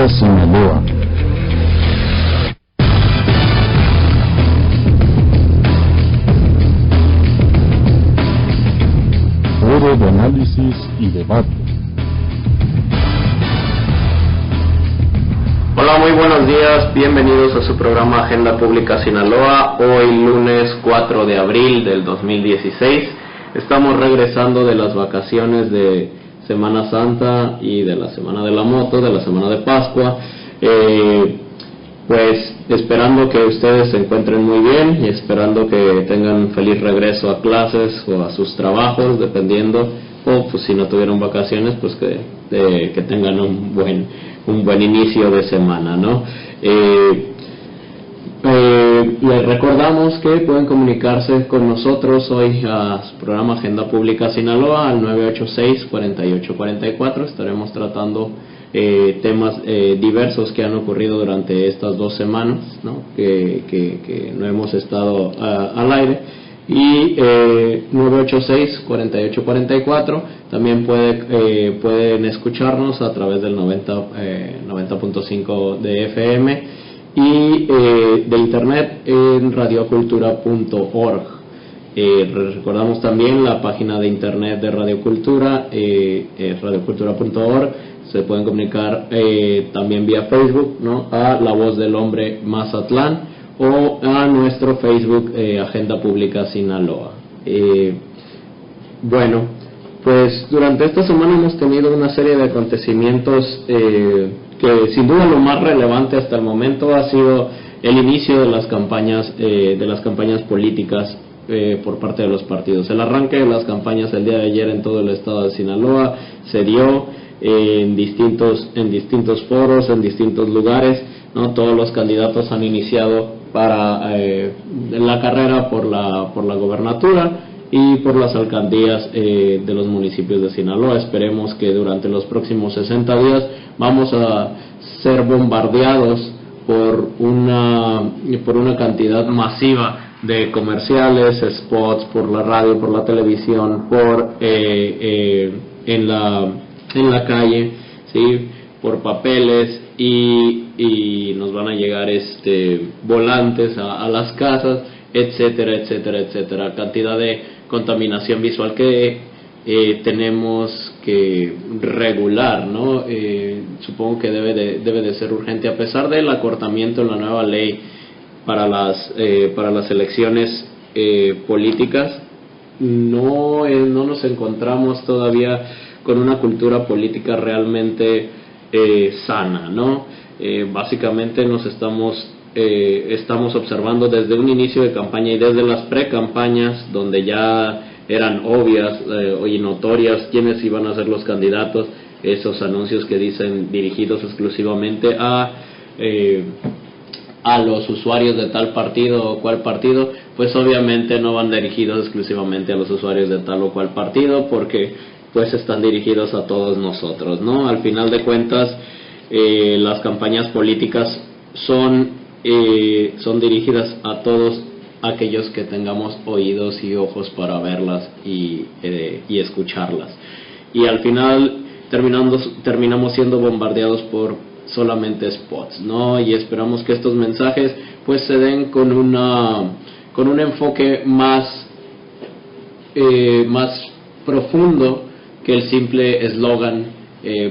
Sinaloa. Foro de análisis y debate. Hola, muy buenos días, bienvenidos a su programa Agenda Pública Sinaloa, hoy lunes 4 de abril del 2016. Estamos regresando de las vacaciones de Semana Santa y de la Semana de la Moto, de la Semana de Pascua, pues esperando que ustedes se encuentren muy bien y esperando que tengan feliz regreso a clases o a sus trabajos, dependiendo, o pues si no tuvieron vacaciones, pues que tengan un buen inicio de semana, ¿no? Les recordamos que pueden comunicarse con nosotros hoy a su programa Agenda Pública Sinaloa al 986-4844. Estaremos tratando temas diversos que han ocurrido durante estas 2 semanas, ¿no? que no hemos estado al aire. Y 986-4844 también pueden escucharnos a través del 90.5 de FM y de internet en radiocultura.org. Recordamos también la página de internet de Radio Cultura, radiocultura.org. Se pueden comunicar también vía Facebook, ¿no? A La Voz del Hombre Mazatlán o a nuestro Facebook Agenda Pública Sinaloa. Bueno, pues durante esta semana hemos tenido una serie de acontecimientos que sin duda lo más relevante hasta el momento ha sido el inicio de las campañas políticas por parte de los partidos. El arranque de las campañas el día de ayer en todo el estado de Sinaloa se dio en distintos foros, en distintos lugares, ¿no? Todos los candidatos han iniciado para la carrera por la gobernatura y por las alcaldías de los municipios de Sinaloa. Esperemos que durante los próximos 60 días vamos a ser bombardeados por una cantidad masiva de comerciales, spots, por la radio, por la televisión, en la calle, ¿sí? Por papeles y nos van a llegar volantes a las casas, etcétera, cantidad de contaminación visual que tenemos que regular, ¿no? Supongo que debe de ser urgente, a pesar del acortamiento en la nueva ley para las elecciones políticas. No nos encontramos todavía con una cultura política realmente sana, ¿no? Básicamente nos estamos observando desde un inicio de campaña y desde las pre-campañas, donde ya eran obvias y notorias quiénes iban a ser los candidatos, esos anuncios que dicen dirigidos exclusivamente a los usuarios de tal partido o cual partido, pues obviamente no van dirigidos exclusivamente a los usuarios de tal o cual partido, porque pues están dirigidos a todos nosotros, ¿no? Al final de cuentas, las campañas políticas son dirigidas a todos aquellos que tengamos oídos y ojos para verlas y escucharlas, y al final terminamos siendo bombardeados por solamente spots, ¿no? Y esperamos que estos mensajes pues se den con un enfoque más profundo que el simple eslogan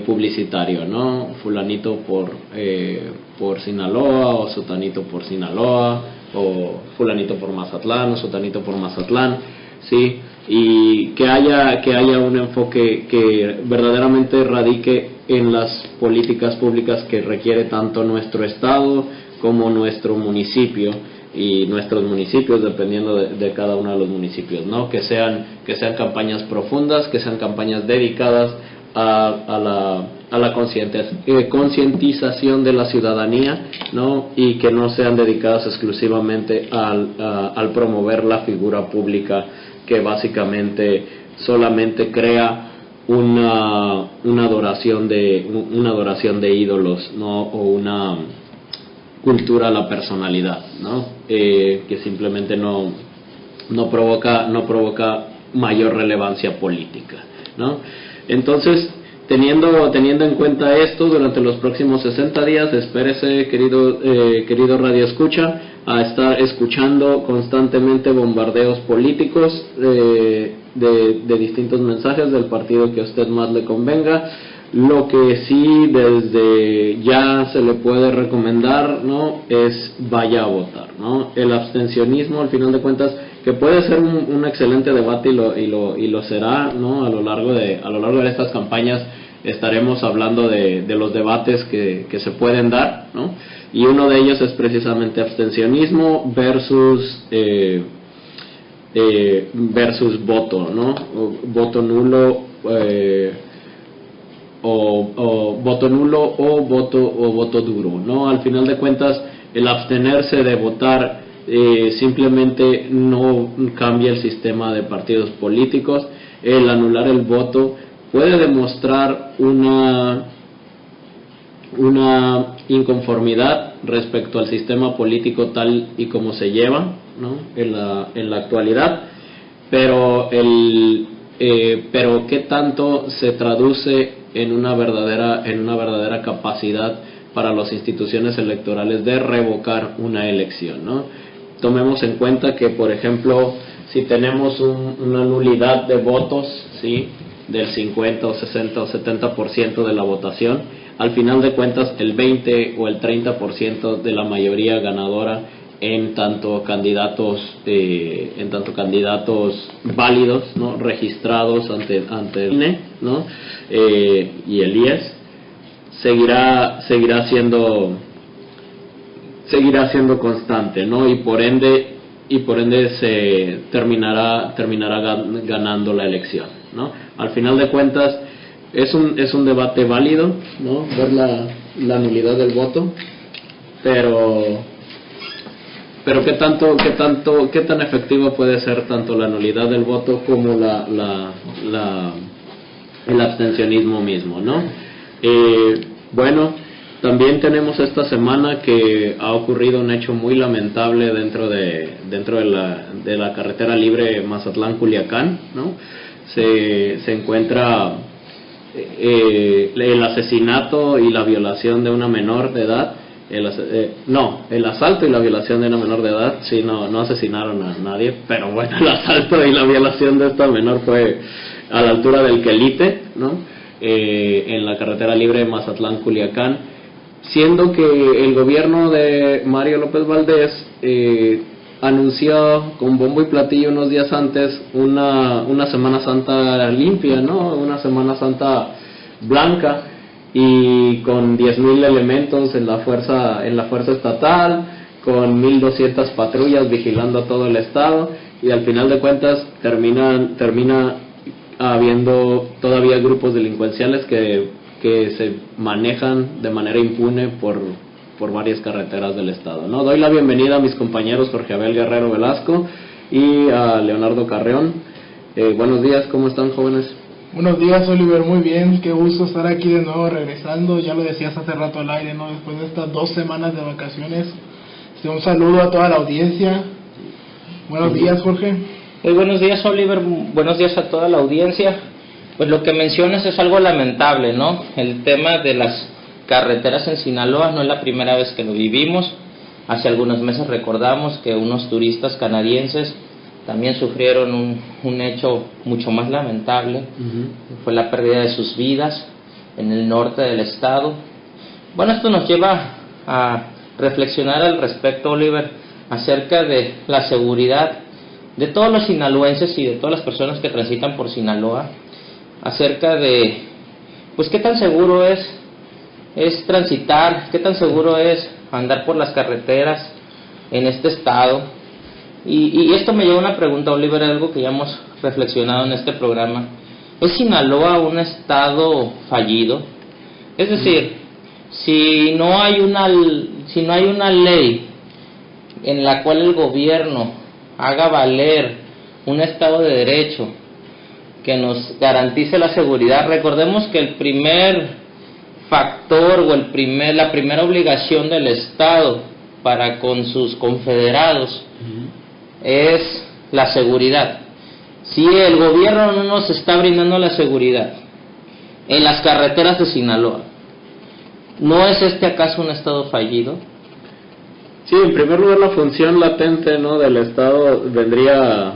publicitario, ¿no? Fulanito por Sinaloa, o sotanito por Sinaloa, o fulanito por Mazatlán, o sotanito por Mazatlán, ¿sí? Y que haya un enfoque que verdaderamente radique en las políticas públicas que requiere tanto nuestro estado como nuestro municipio y nuestros municipios, dependiendo de cada uno de los municipios, ¿no? Que sean campañas profundas, que sean campañas dedicadas a la concientización de la ciudadanía, ¿no? Y que no sean dedicadas exclusivamente al promover la figura pública, que básicamente solamente crea una adoración de ídolos, ¿no? O una cultura a la personalidad, ¿no? Que simplemente no provoca mayor relevancia política, ¿no? Entonces, Teniendo en cuenta esto, durante los próximos 60 días, espérese, querido Radio Escucha, a estar escuchando constantemente bombardeos políticos de distintos mensajes del partido que a usted más le convenga. Lo que sí desde ya se le puede recomendar, ¿no?, es vaya a votar, ¿no? El abstencionismo, al final de cuentas, que puede ser un excelente debate y lo será, ¿no? A lo largo de estas campañas estaremos hablando de los debates que se pueden dar, ¿no? Y uno de ellos es precisamente abstencionismo versus voto, ¿no? O voto nulo, o voto nulo o voto duro, ¿no? Al final de cuentas, el abstenerse de votar simplemente no cambia el sistema de partidos políticos. El anular el voto puede demostrar una inconformidad respecto al sistema político tal y como se lleva, ¿no?, en la actualidad, pero qué tanto se traduce en una verdadera capacidad para las instituciones electorales de revocar una elección, ¿no? Tomemos en cuenta que, por ejemplo, si tenemos una nulidad de votos, ¿sí?, del 50 o 60 o 70% de la votación, al final de cuentas el 20 o el 30% de la mayoría ganadora en tanto candidatos válidos, ¿no?, registrados ante el INE, ¿no?, y el IES, seguirá siendo constante, ¿no? Y por ende se terminará ganando la elección, ¿no? Al final de cuentas es un debate válido, ¿no?, ver la nulidad del voto, pero qué tan efectivo puede ser tanto la nulidad del voto como el abstencionismo mismo, ¿no? Bueno, también tenemos esta semana que ha ocurrido un hecho muy lamentable dentro de la carretera libre Mazatlán-Culiacán, ¿no? Se encuentra el asesinato y la violación de una menor de edad. El asalto y la violación de una menor de edad. Sí, no asesinaron a nadie, pero bueno, el asalto y la violación de esta menor fue a la altura del Quelite, ¿no? En la carretera libre de Mazatlán-Culiacán, siendo que el gobierno de Mario López Valdés anunció con bombo y platillo unos días antes una Semana Santa limpia, ¿no?, una Semana Santa blanca, y con 10,000 elementos en la fuerza estatal, con 1,200 patrullas vigilando todo el estado, y al final de cuentas termina habiendo todavía grupos delincuenciales que se manejan de manera impune por varias carreteras del estado, ¿no? Doy la bienvenida a mis compañeros Jorge Abel Guerrero Velasco y a Leonardo Carreón. Buenos días, ¿cómo están, jóvenes? Buenos días, Oliver, muy bien, qué gusto estar aquí de nuevo regresando, ya lo decías hace rato al aire, ¿no?, después de estas 2 semanas de vacaciones. Un saludo a toda la audiencia. Buenos días, Jorge. Muy buenos días, Oliver, buenos días a toda la audiencia. Pues lo que mencionas es algo lamentable, ¿no? El tema de las carreteras en Sinaloa no es la primera vez que lo vivimos. Hace algunos meses recordamos que unos turistas canadienses también sufrieron un hecho mucho más lamentable. Fue la pérdida de sus vidas en el norte del estado. Bueno, esto nos lleva a reflexionar al respecto, Oliver, acerca de la seguridad de todos los sinaloenses y de todas las personas que transitan por Sinaloa, acerca de, pues, qué tan seguro es transitar, qué tan seguro es andar por las carreteras en este estado. Y esto me lleva a una pregunta, Oliver, algo que ya hemos reflexionado en este programa. ¿Es Sinaloa un estado fallido? Es decir, si no hay una ley en la cual el gobierno haga valer un estado de derecho que nos garantice la seguridad, recordemos que el primer factor o la primera obligación del Estado para con sus confederados es la seguridad. Si el gobierno no nos está brindando la seguridad, en las carreteras de Sinaloa. ¿No es este acaso un estado fallido? Sí, en primer lugar la función latente, ¿no?, del Estado vendría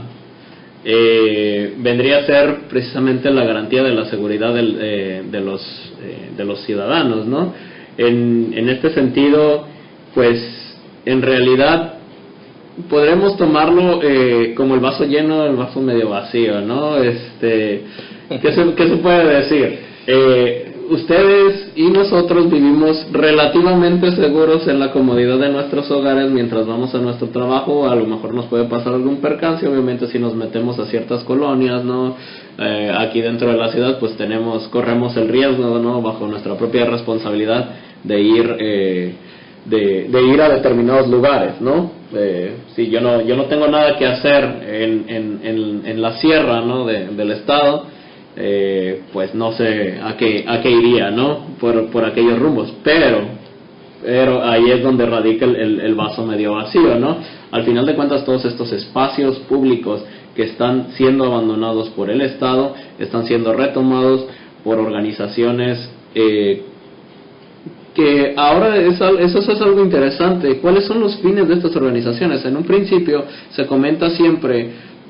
a ser precisamente la garantía de la seguridad de los ciudadanos, ¿no? En este sentido, pues en realidad podremos tomarlo como el vaso lleno, el vaso medio vacío, ¿no? ¿Qué se puede decir? Ustedes y nosotros vivimos relativamente seguros en la comodidad de nuestros hogares mientras vamos a nuestro trabajo. A lo mejor nos puede pasar algún percance, obviamente si nos metemos a ciertas colonias, ¿no? Aquí dentro de la ciudad pues corremos el riesgo, ¿no?, bajo nuestra propia responsabilidad de ir a determinados lugares, ¿no? Si yo no tengo nada que hacer en la sierra, ¿no?, del estado, pues no sé a qué iría, ¿no?, por aquellos rumbos, pero ahí es donde radica el vaso medio vacío, ¿no? Al final de cuentas, todos estos espacios públicos que están siendo abandonados por el Estado están siendo retomados por organizaciones que ahora eso es algo interesante. ¿Cuáles son los fines de estas organizaciones? En un principio se comenta siempre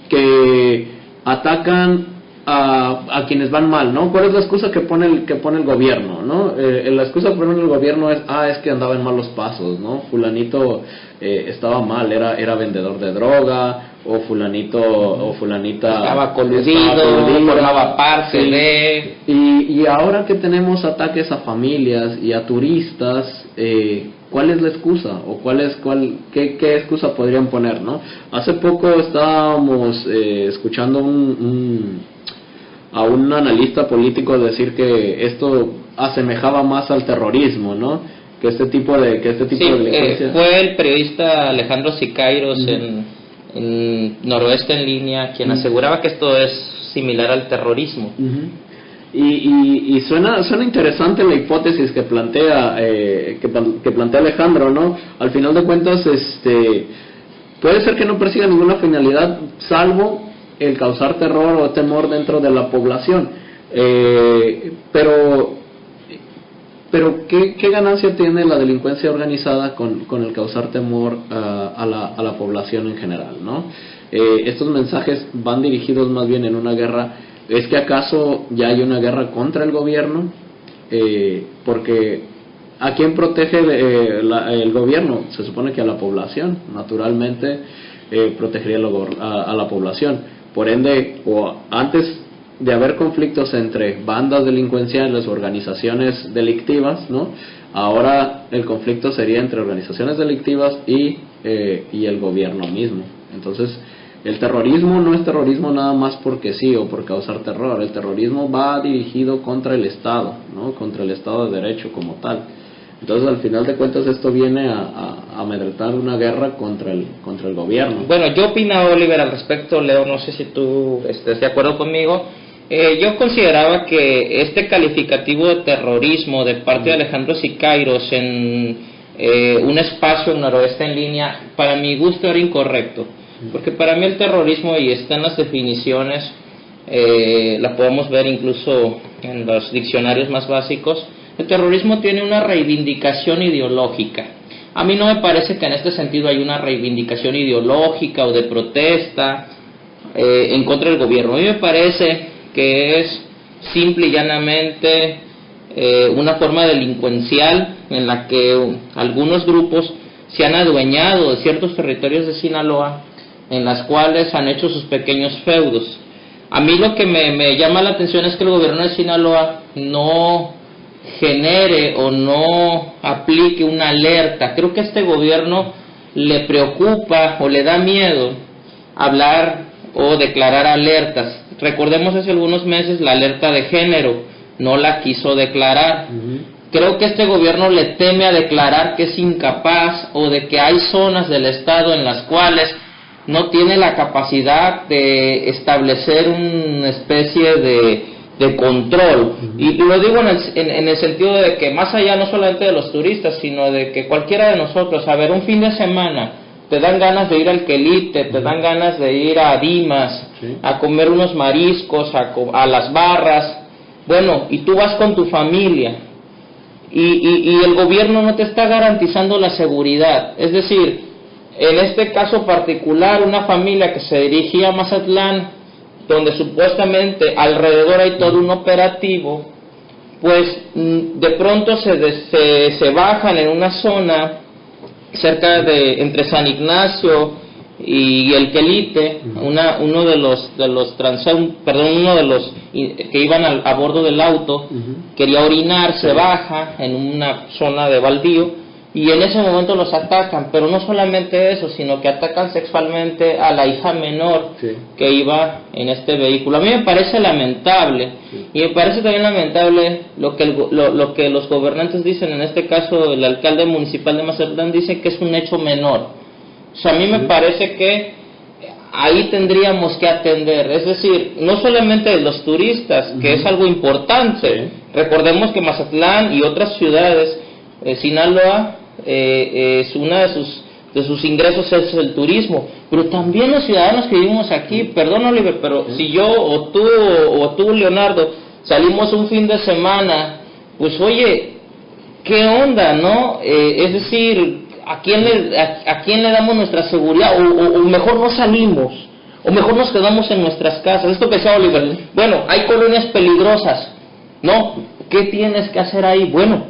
que atacan a quienes van mal, ¿no? ¿Cuál es la excusa que pone el gobierno, ¿no? La excusa que pone el gobierno es que andaba en malos pasos, ¿no? Fulanito estaba mal, era vendedor de droga, o fulanita estaba coludido, formaba parte de... Y ahora que tenemos ataques a familias y a turistas, ¿cuál es la excusa? ¿O qué excusa podrían poner, no? Hace poco estábamos escuchando a un analista político decir que esto asemejaba más al terrorismo, ¿no? Que este tipo de delincuencia. Fue el periodista Alejandro Siqueiros en Noroeste en Línea quien aseguraba que esto es similar al terrorismo. Y suena interesante la hipótesis que plantea Alejandro, ¿no? Al final de cuentas, puede ser que no persiga ninguna finalidad salvo el causar terror o temor dentro de la población, pero ¿qué ganancia tiene la delincuencia organizada con el causar temor a la población en general, ¿no? Estos mensajes van dirigidos más bien en una guerra. ¿Es que acaso ya hay una guerra contra el gobierno? Porque ¿a quién protege el gobierno? Se supone que a la población, naturalmente protegería a la población. Por ende, o antes de haber conflictos entre bandas delincuenciales o organizaciones delictivas, ¿no? Ahora el conflicto sería entre organizaciones delictivas y el gobierno mismo. Entonces, el terrorismo no es terrorismo nada más porque sí o por causar terror. El terrorismo va dirigido contra el Estado, ¿no? Contra el Estado de Derecho como tal. Entonces, al final de cuentas, esto viene a amedrentar una guerra contra el gobierno. Bueno, yo opino, Oliver, al respecto, Leo, no sé si tú estés de acuerdo conmigo. Yo consideraba que este calificativo de terrorismo de parte de Alejandro Siqueiros en un espacio en Noroeste en Línea, para mi gusto era incorrecto. Porque para mí el terrorismo, y está en las definiciones, la podemos ver incluso en los diccionarios más básicos, el terrorismo tiene una reivindicación ideológica. A mí no me parece que en este sentido hay una reivindicación ideológica o de protesta en contra del gobierno. A mí me parece que es simple y llanamente una forma delincuencial en la que algunos grupos se han adueñado de ciertos territorios de Sinaloa, en las cuales han hecho sus pequeños feudos. A mí lo que me llama la atención es que el gobierno de Sinaloa no genere o no aplique una alerta. Creo que a este gobierno le preocupa o le da miedo hablar o declarar alertas. Recordemos hace algunos meses la alerta de género, no la quiso declarar. Creo que este gobierno le teme a declarar que es incapaz, o de que hay zonas del estado en las cuales no tiene la capacidad de establecer una especie de control. Y lo digo en el sentido de que más allá no solamente de los turistas, sino de que cualquiera de nosotros, a ver, un fin de semana te dan ganas de ir al Quelite, te dan ganas de ir a Dimas, a comer unos mariscos, a las barras, Bueno, y tú vas con tu familia y el gobierno no te está garantizando la seguridad. Es decir, en este caso particular, una familia que se dirigía a Mazatlán, donde supuestamente alrededor hay todo un operativo, pues de pronto se bajan en una zona cerca de entre San Ignacio y el Quelite, uno de los que iban a bordo del auto, quería orinar, se baja en una zona de baldío y en ese momento los atacan, pero no solamente eso, sino que atacan sexualmente a la hija menor que iba en este vehículo. A mí me parece lamentable, y me parece también lamentable lo que los gobernantes dicen, en este caso el alcalde municipal de Mazatlán dice que es un hecho menor. O sea, a mí me parece que ahí tendríamos que atender, es decir, no solamente los turistas, que es algo importante. Recordemos que Mazatlán y otras ciudades, Sinaloa, es una de sus ingresos es el turismo, pero también los ciudadanos que vivimos aquí, perdón Oliver, pero si yo o tú Leonardo salimos un fin de semana, pues oye, ¿qué onda, no? Es decir, ¿a quién le damos nuestra seguridad? O mejor no salimos, o mejor nos quedamos en nuestras casas. Esto que decía Oliver, bueno, hay colonias peligrosas, ¿no? ¿Qué tienes que hacer ahí? Bueno,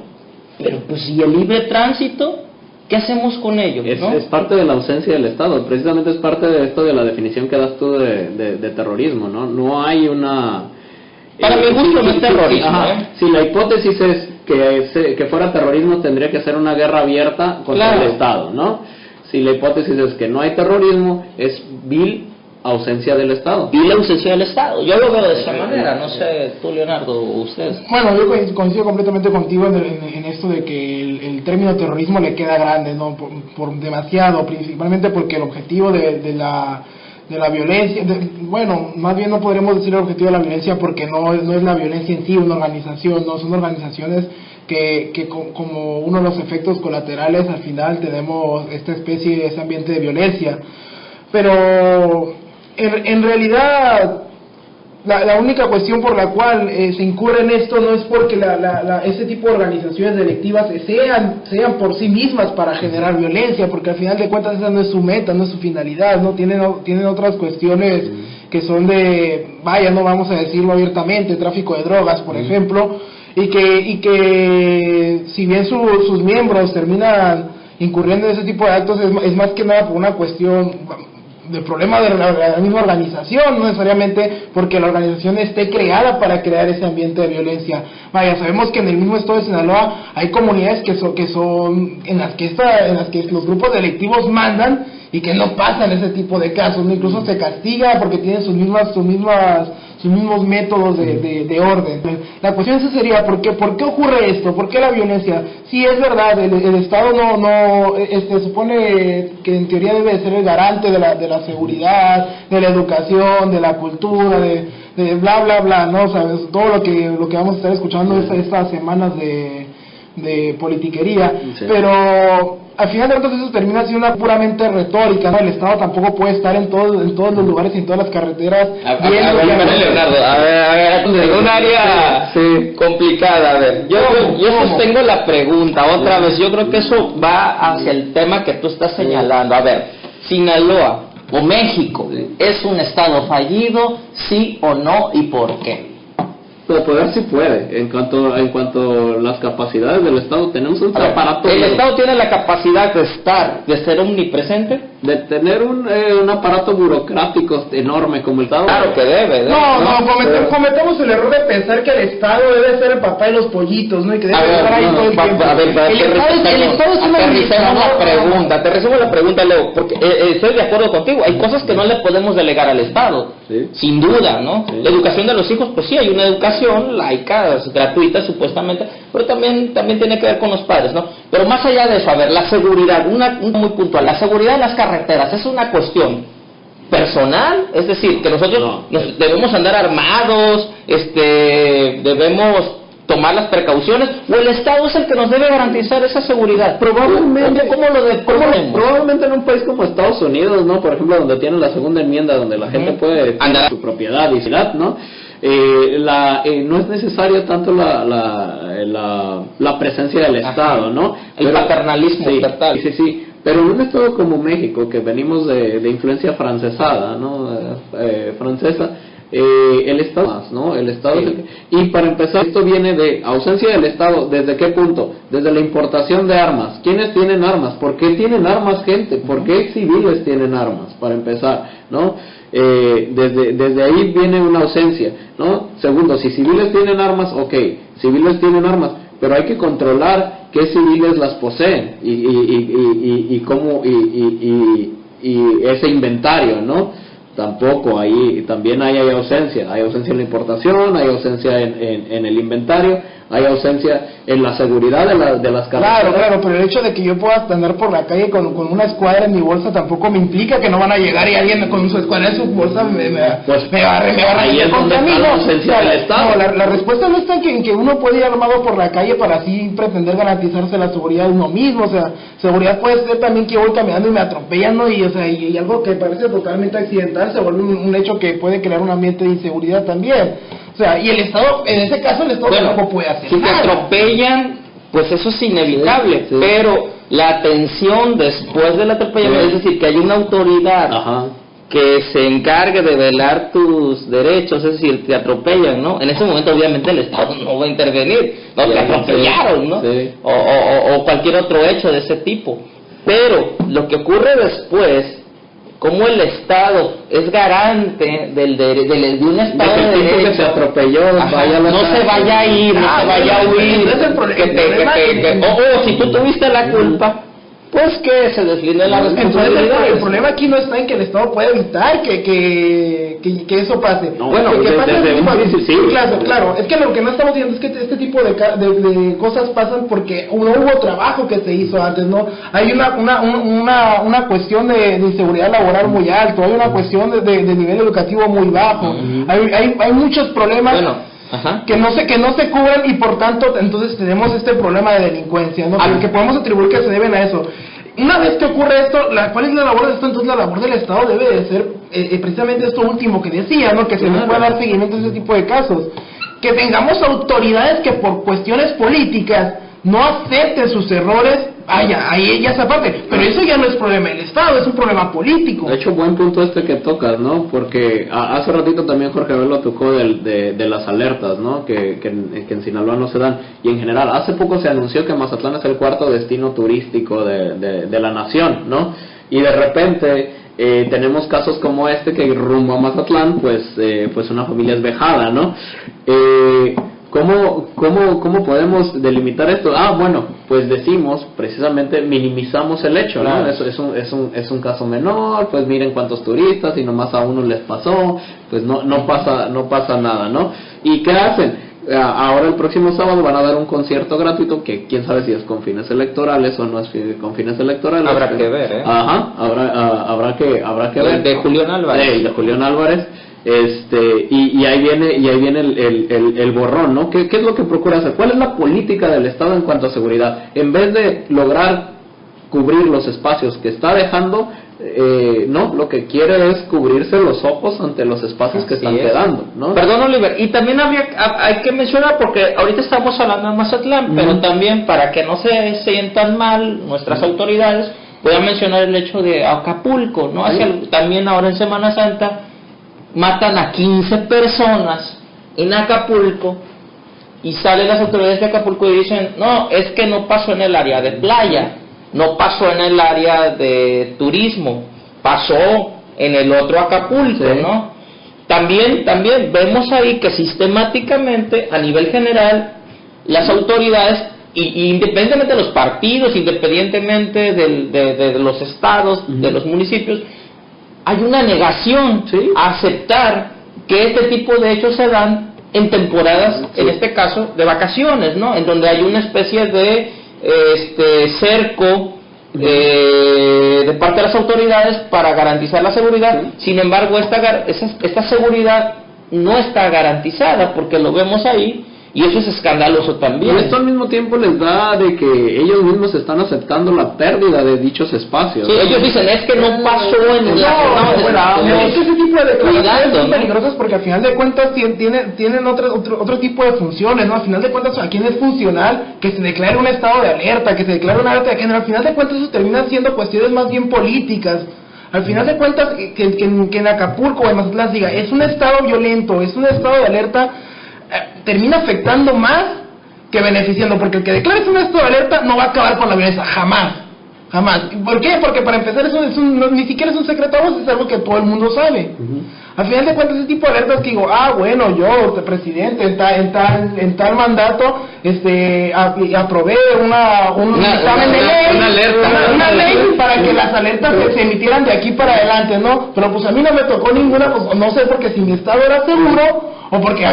pero pues ¿y el libre tránsito? ¿Qué hacemos con ello? ¿No? Es parte de la ausencia del Estado, precisamente es parte de esto de la definición que das tú de terrorismo, ¿no? No hay una... Para mi gusto no es terrorismo. Si la hipótesis es que fuera terrorismo, tendría que ser una guerra abierta contra el Estado, ¿no? Si la hipótesis es que no hay terrorismo, es vil ausencia del Estado. Y la ausencia del Estado, yo lo veo de esa manera, no sé, tú Leonardo, o ustedes. Bueno, yo coincido completamente contigo en esto de que el término terrorismo le queda grande, ¿no? Por demasiado, principalmente porque el objetivo de la violencia, bueno, más bien no podremos decir el objetivo de la violencia porque no es la violencia en sí, una organización, no son organizaciones que como uno de los efectos colaterales al final tenemos esta especie, ese ambiente de violencia. Pero en realidad la única cuestión por la cual se incurre en esto no es porque ese tipo de organizaciones delictivas sean por sí mismas para generar violencia, porque al final de cuentas esa no es su meta, no es su finalidad, no tienen otras cuestiones que son no vamos a decirlo abiertamente, tráfico de drogas, por ejemplo, y que si bien sus miembros terminan incurriendo en ese tipo de actos es más que nada por una cuestión del problema de la misma organización, no necesariamente porque la organización esté creada para crear ese ambiente de violencia. Sabemos que en el mismo estado de Sinaloa hay comunidades que son en las que los grupos delictivos mandan y que no pasan ese tipo de casos, ¿no? Incluso se castiga porque tienen sus mismos métodos de orden. La cuestión esa sería, ¿por qué ocurre esto? ¿Por qué la violencia? Sí, es verdad, el Estado se supone que en teoría debe de ser el garante de la seguridad, de la educación, de la cultura, de bla bla bla, ¿no? ¿Sabes? Todo lo que vamos a estar escuchando estas semanas de politiquería, pero al final de cuentas eso termina siendo una puramente retórica, ¿no? El Estado tampoco puede estar en todos los lugares y en todas las carreteras. Leonardo, a ver, un área complicada, a ver, yo sostengo la pregunta otra vez, yo creo que eso va hacia el tema que tú estás señalando. A ver, Sinaloa o México, ¿es un Estado fallido, sí o no, y por qué? Pero poder sí puede, en cuanto a las capacidades del Estado, tenemos un aparato. ¿El Estado tiene la capacidad de ser omnipresente? De tener un aparato burocrático enorme como el Estado. Claro que debe. Cometemos el error de pensar que el Estado debe ser el papá de los pollitos, ¿no? Y que debe estar ahí todo el tiempo. El Estado es una aterricemos la pregunta, Leo, porque estoy de acuerdo contigo, hay cosas que no le podemos delegar al Estado, sin duda, ¿no? La educación de los hijos, pues sí, hay una educación laica, gratuita supuestamente, pero también tiene que ver con los padres, ¿no? Pero más allá de eso, a ver, la seguridad, una muy puntual, la seguridad de las carreteras es una cuestión personal, es decir, que nosotros debemos andar armados, debemos tomar las precauciones, o el Estado es el que nos debe garantizar esa seguridad. Probablemente en un país como Estados Unidos, ¿no? Por ejemplo, donde tienen la segunda enmienda, donde la gente puede andar su propiedad y ciudad, ¿no? No es necesaria tanto la presencia del Estado, ¿no? El paternalismo estatal. Sí. Pero en un estado como México, que venimos de influencia francesada, ¿no? Francesa, el Estado más, ¿no? El Estado y para empezar, esto viene de ausencia del Estado. ¿Desde qué punto? Desde la importación de armas. ¿Quiénes tienen armas? ¿Por qué tienen armas gente? ¿Por qué civiles tienen armas? Para empezar, ¿no? Desde ahí viene una ausencia, ¿no? Segundo, si civiles tienen armas, ok, civiles tienen armas, pero hay que controlar qué civiles las poseen y cómo y ese inventario, ¿no? Tampoco, ahí también hay ausencia en la importación, hay ausencia en el inventario, hay ausencia en la seguridad de las carreteras. Claro, pero el hecho de que yo pueda andar por la calle con una escuadra en mi bolsa tampoco me implica que no van a llegar y alguien con su escuadra en su bolsa me va a ahí es donde está la ausencia del Estado. No, la respuesta no está en que uno puede ir armado por la calle para así pretender garantizarse la seguridad de uno mismo. O sea, seguridad puede ser también que voy caminando y me atropellan, ¿no? Y algo que parece totalmente accidental se vuelve un hecho que puede crear un ambiente de inseguridad también. O sea, y el Estado, en ese caso el Estado tampoco puede hacer si nada. te atropellan, pues eso es inevitable, sí. Pero la atención después del atropellamiento, es decir, que hay una autoridad que se encargue de velar tus derechos, es decir, te atropellan, ¿no? En ese momento obviamente el Estado no va a intervenir, no te atropellaron, ¿no? Sí. O cualquier otro hecho de ese tipo. Pero lo que ocurre después, como el Estado es garante de un Estado de derecho, que se atropelló, no se vaya a ir, no se vaya a huir, o si tú tuviste la culpa, pues que se deslinde la responsabilidad. El problema aquí no está en que el Estado pueda evitar que eso pase. No, bueno, claro, es que lo que no estamos viendo es que este tipo de cosas pasan porque no hubo trabajo que se hizo antes, ¿no? Hay una cuestión de inseguridad laboral muy alto, hay una cuestión de nivel educativo muy bajo, hay muchos problemas. Que no se cubran y por tanto entonces tenemos este problema de delincuencia, ¿no? Que podemos atribuir que se deben a eso. Una vez que ocurre esto, ¿cuál es la labor de esto? Entonces la labor del Estado debe de ser precisamente esto último que decía, ¿no? Que se le pueda dar seguimiento a ese tipo de casos. Que tengamos autoridades que por cuestiones políticas no acepten sus errores, ahí ya esa parte, pero eso ya no es problema del Estado, es un problema político. De hecho, buen punto que tocas, ¿no? Porque hace ratito también Jorge Abel lo tocó de las alertas, ¿no? Que en Sinaloa no se dan, y en general, hace poco se anunció que Mazatlán es el cuarto destino turístico de la nación, ¿no? Y de repente tenemos casos como que rumbo a Mazatlán, pues una familia es vejada, ¿no? ¿Cómo podemos delimitar esto? Bueno, pues decimos, precisamente minimizamos el hecho, ¿no? Claro. Es un caso menor, pues miren cuántos turistas y nomás a uno les pasó, pues no pasa nada, ¿no? ¿Y qué hacen? Ahora el próximo sábado van a dar un concierto gratuito que quién sabe si es con fines electorales o no es con fines electorales. Habrá que ver, ¿eh? Habrá que ver. De Julián Álvarez. El de Julián Álvarez. Y ahí viene el borrón, ¿no? ¿Qué es lo que procura hacer? ¿Cuál es la política del Estado en cuanto a seguridad? En vez de lograr cubrir los espacios que está dejando, no, lo que quiere es cubrirse los ojos ante los espacios que están quedando, ¿no? Perdón, Oliver, y también hay que mencionar, porque ahorita estamos hablando de Mazatlán, pero también para que no se sientan mal nuestras autoridades, voy a mencionar el hecho de Acapulco, ¿no? También ahora en Semana Santa matan a 15 personas en Acapulco y salen las autoridades de Acapulco y dicen, no, es que no pasó en el área de playa, no pasó en el área de turismo, pasó en el otro Acapulco, ¿no? También vemos ahí que sistemáticamente a nivel general las autoridades, y independientemente de los partidos, independientemente de los estados, de los municipios, hay una negación a aceptar que este tipo de hechos se dan en temporadas, en este caso, de vacaciones, ¿no? En donde hay una especie de cerco de parte de las autoridades para garantizar la seguridad. Sin embargo, esta seguridad no está garantizada, porque lo vemos ahí Y eso es escandaloso también. Y esto al mismo tiempo les da de que ellos mismos están aceptando la pérdida de dichos espacios. Sí, ellos dicen, es que no pasó en es que ese tipo de declaraciones son ¿no? peligrosas porque al final de cuentas tienen otro tipo de funciones, ¿no? Al final de cuentas, ¿a quién es funcional que se declare un estado de alerta, que se declare una alerta de género? Al final de cuentas eso termina siendo cuestiones más bien políticas. Al final de cuentas, que en Acapulco o en Mazatlán diga, es un estado violento, es un estado de alerta, termina afectando más que beneficiando, porque el que declare un estado de alerta no va a acabar con la violencia, jamás. ¿Por qué? Porque para empezar ni siquiera es un secreto, es algo que todo el mundo sabe. Al final de cuentas, ese tipo de alertas que digo, bueno, yo, presidente, en tal mandato, aprobé un examen de ley, una ley para que las alertas se emitieran de aquí para adelante, ¿no? Pero pues a mí no me tocó ninguna, pues no sé, porque si mi estado era seguro, o porque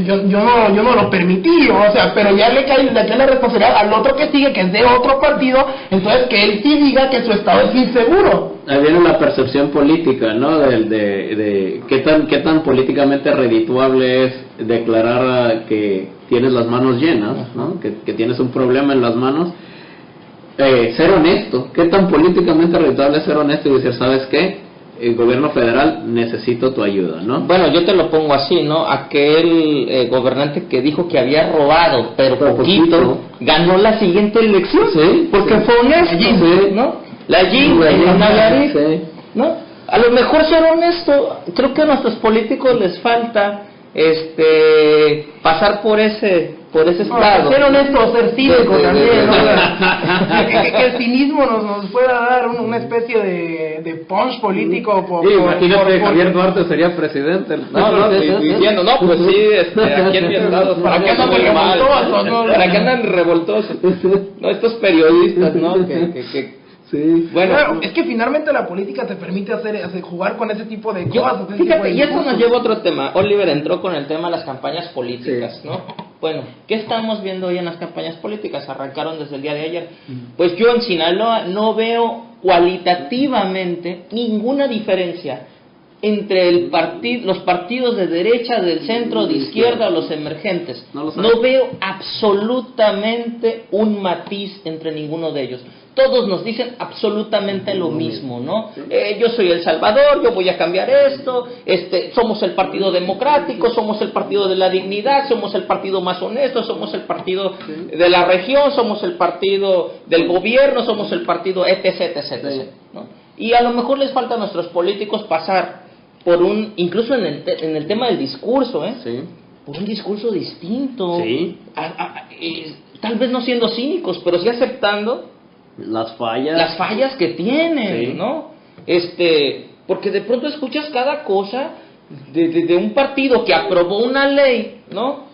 yo no lo permití, o sea, pero ya le cae la responsabilidad al otro que sigue, que es de otro partido, entonces que él sí diga que su estado es inseguro. Ahí viene la percepción política, ¿no? De qué tan políticamente redituable es declarar que tienes las manos llenas, ¿no? Que tienes un problema en las manos. Ser honesto, qué tan políticamente redituable es ser honesto y decir, ¿sabes qué? El gobierno federal, necesito tu ayuda, ¿no? Bueno, yo te lo pongo así, ¿no? Aquel gobernante que dijo que había robado, pero poquito, ganó la siguiente elección, sí, porque fue honesto, ¿no? La Jim, ¿no? A lo mejor ser honesto, creo que a nuestros políticos les falta pasar por ese estado. Ser honesto o ser cínico también, ¿no? que el cinismo nos pueda dar una especie de punch político. Imagínate, Javier Duarte sería presidente. Diciendo, no, pues sí, aquí en mi estado, ¿para qué andan revoltosos? ¿Para qué andan revoltosos? No, estos periodistas, ¿no? Sí. Bueno, es que finalmente la política te permite jugar con ese tipo de cosas. Fíjate, y esto nos lleva a otro tema. Oliver entró con el tema de las campañas políticas, ¿no? Bueno, ¿qué estamos viendo hoy en las campañas políticas? Arrancaron desde el día de ayer. Pues yo en Sinaloa no veo cualitativamente ninguna diferencia entre los partidos de derecha, del centro, de izquierda o los emergentes. No veo absolutamente un matiz entre ninguno de ellos. Todos nos dicen absolutamente lo mismo, ¿no? Yo soy El Salvador, yo voy a cambiar esto, somos el partido democrático, somos el partido de la dignidad, somos el partido más honesto, somos el partido de la región, somos el partido del gobierno, somos el partido etc., ¿no? Y a lo mejor les falta a nuestros políticos pasar por incluso en el tema del discurso, por un discurso distinto, tal vez no siendo cínicos, pero sí aceptando las fallas que tienen, ¿no? Porque de pronto escuchas cada cosa de un partido que aprobó una ley, ¿no?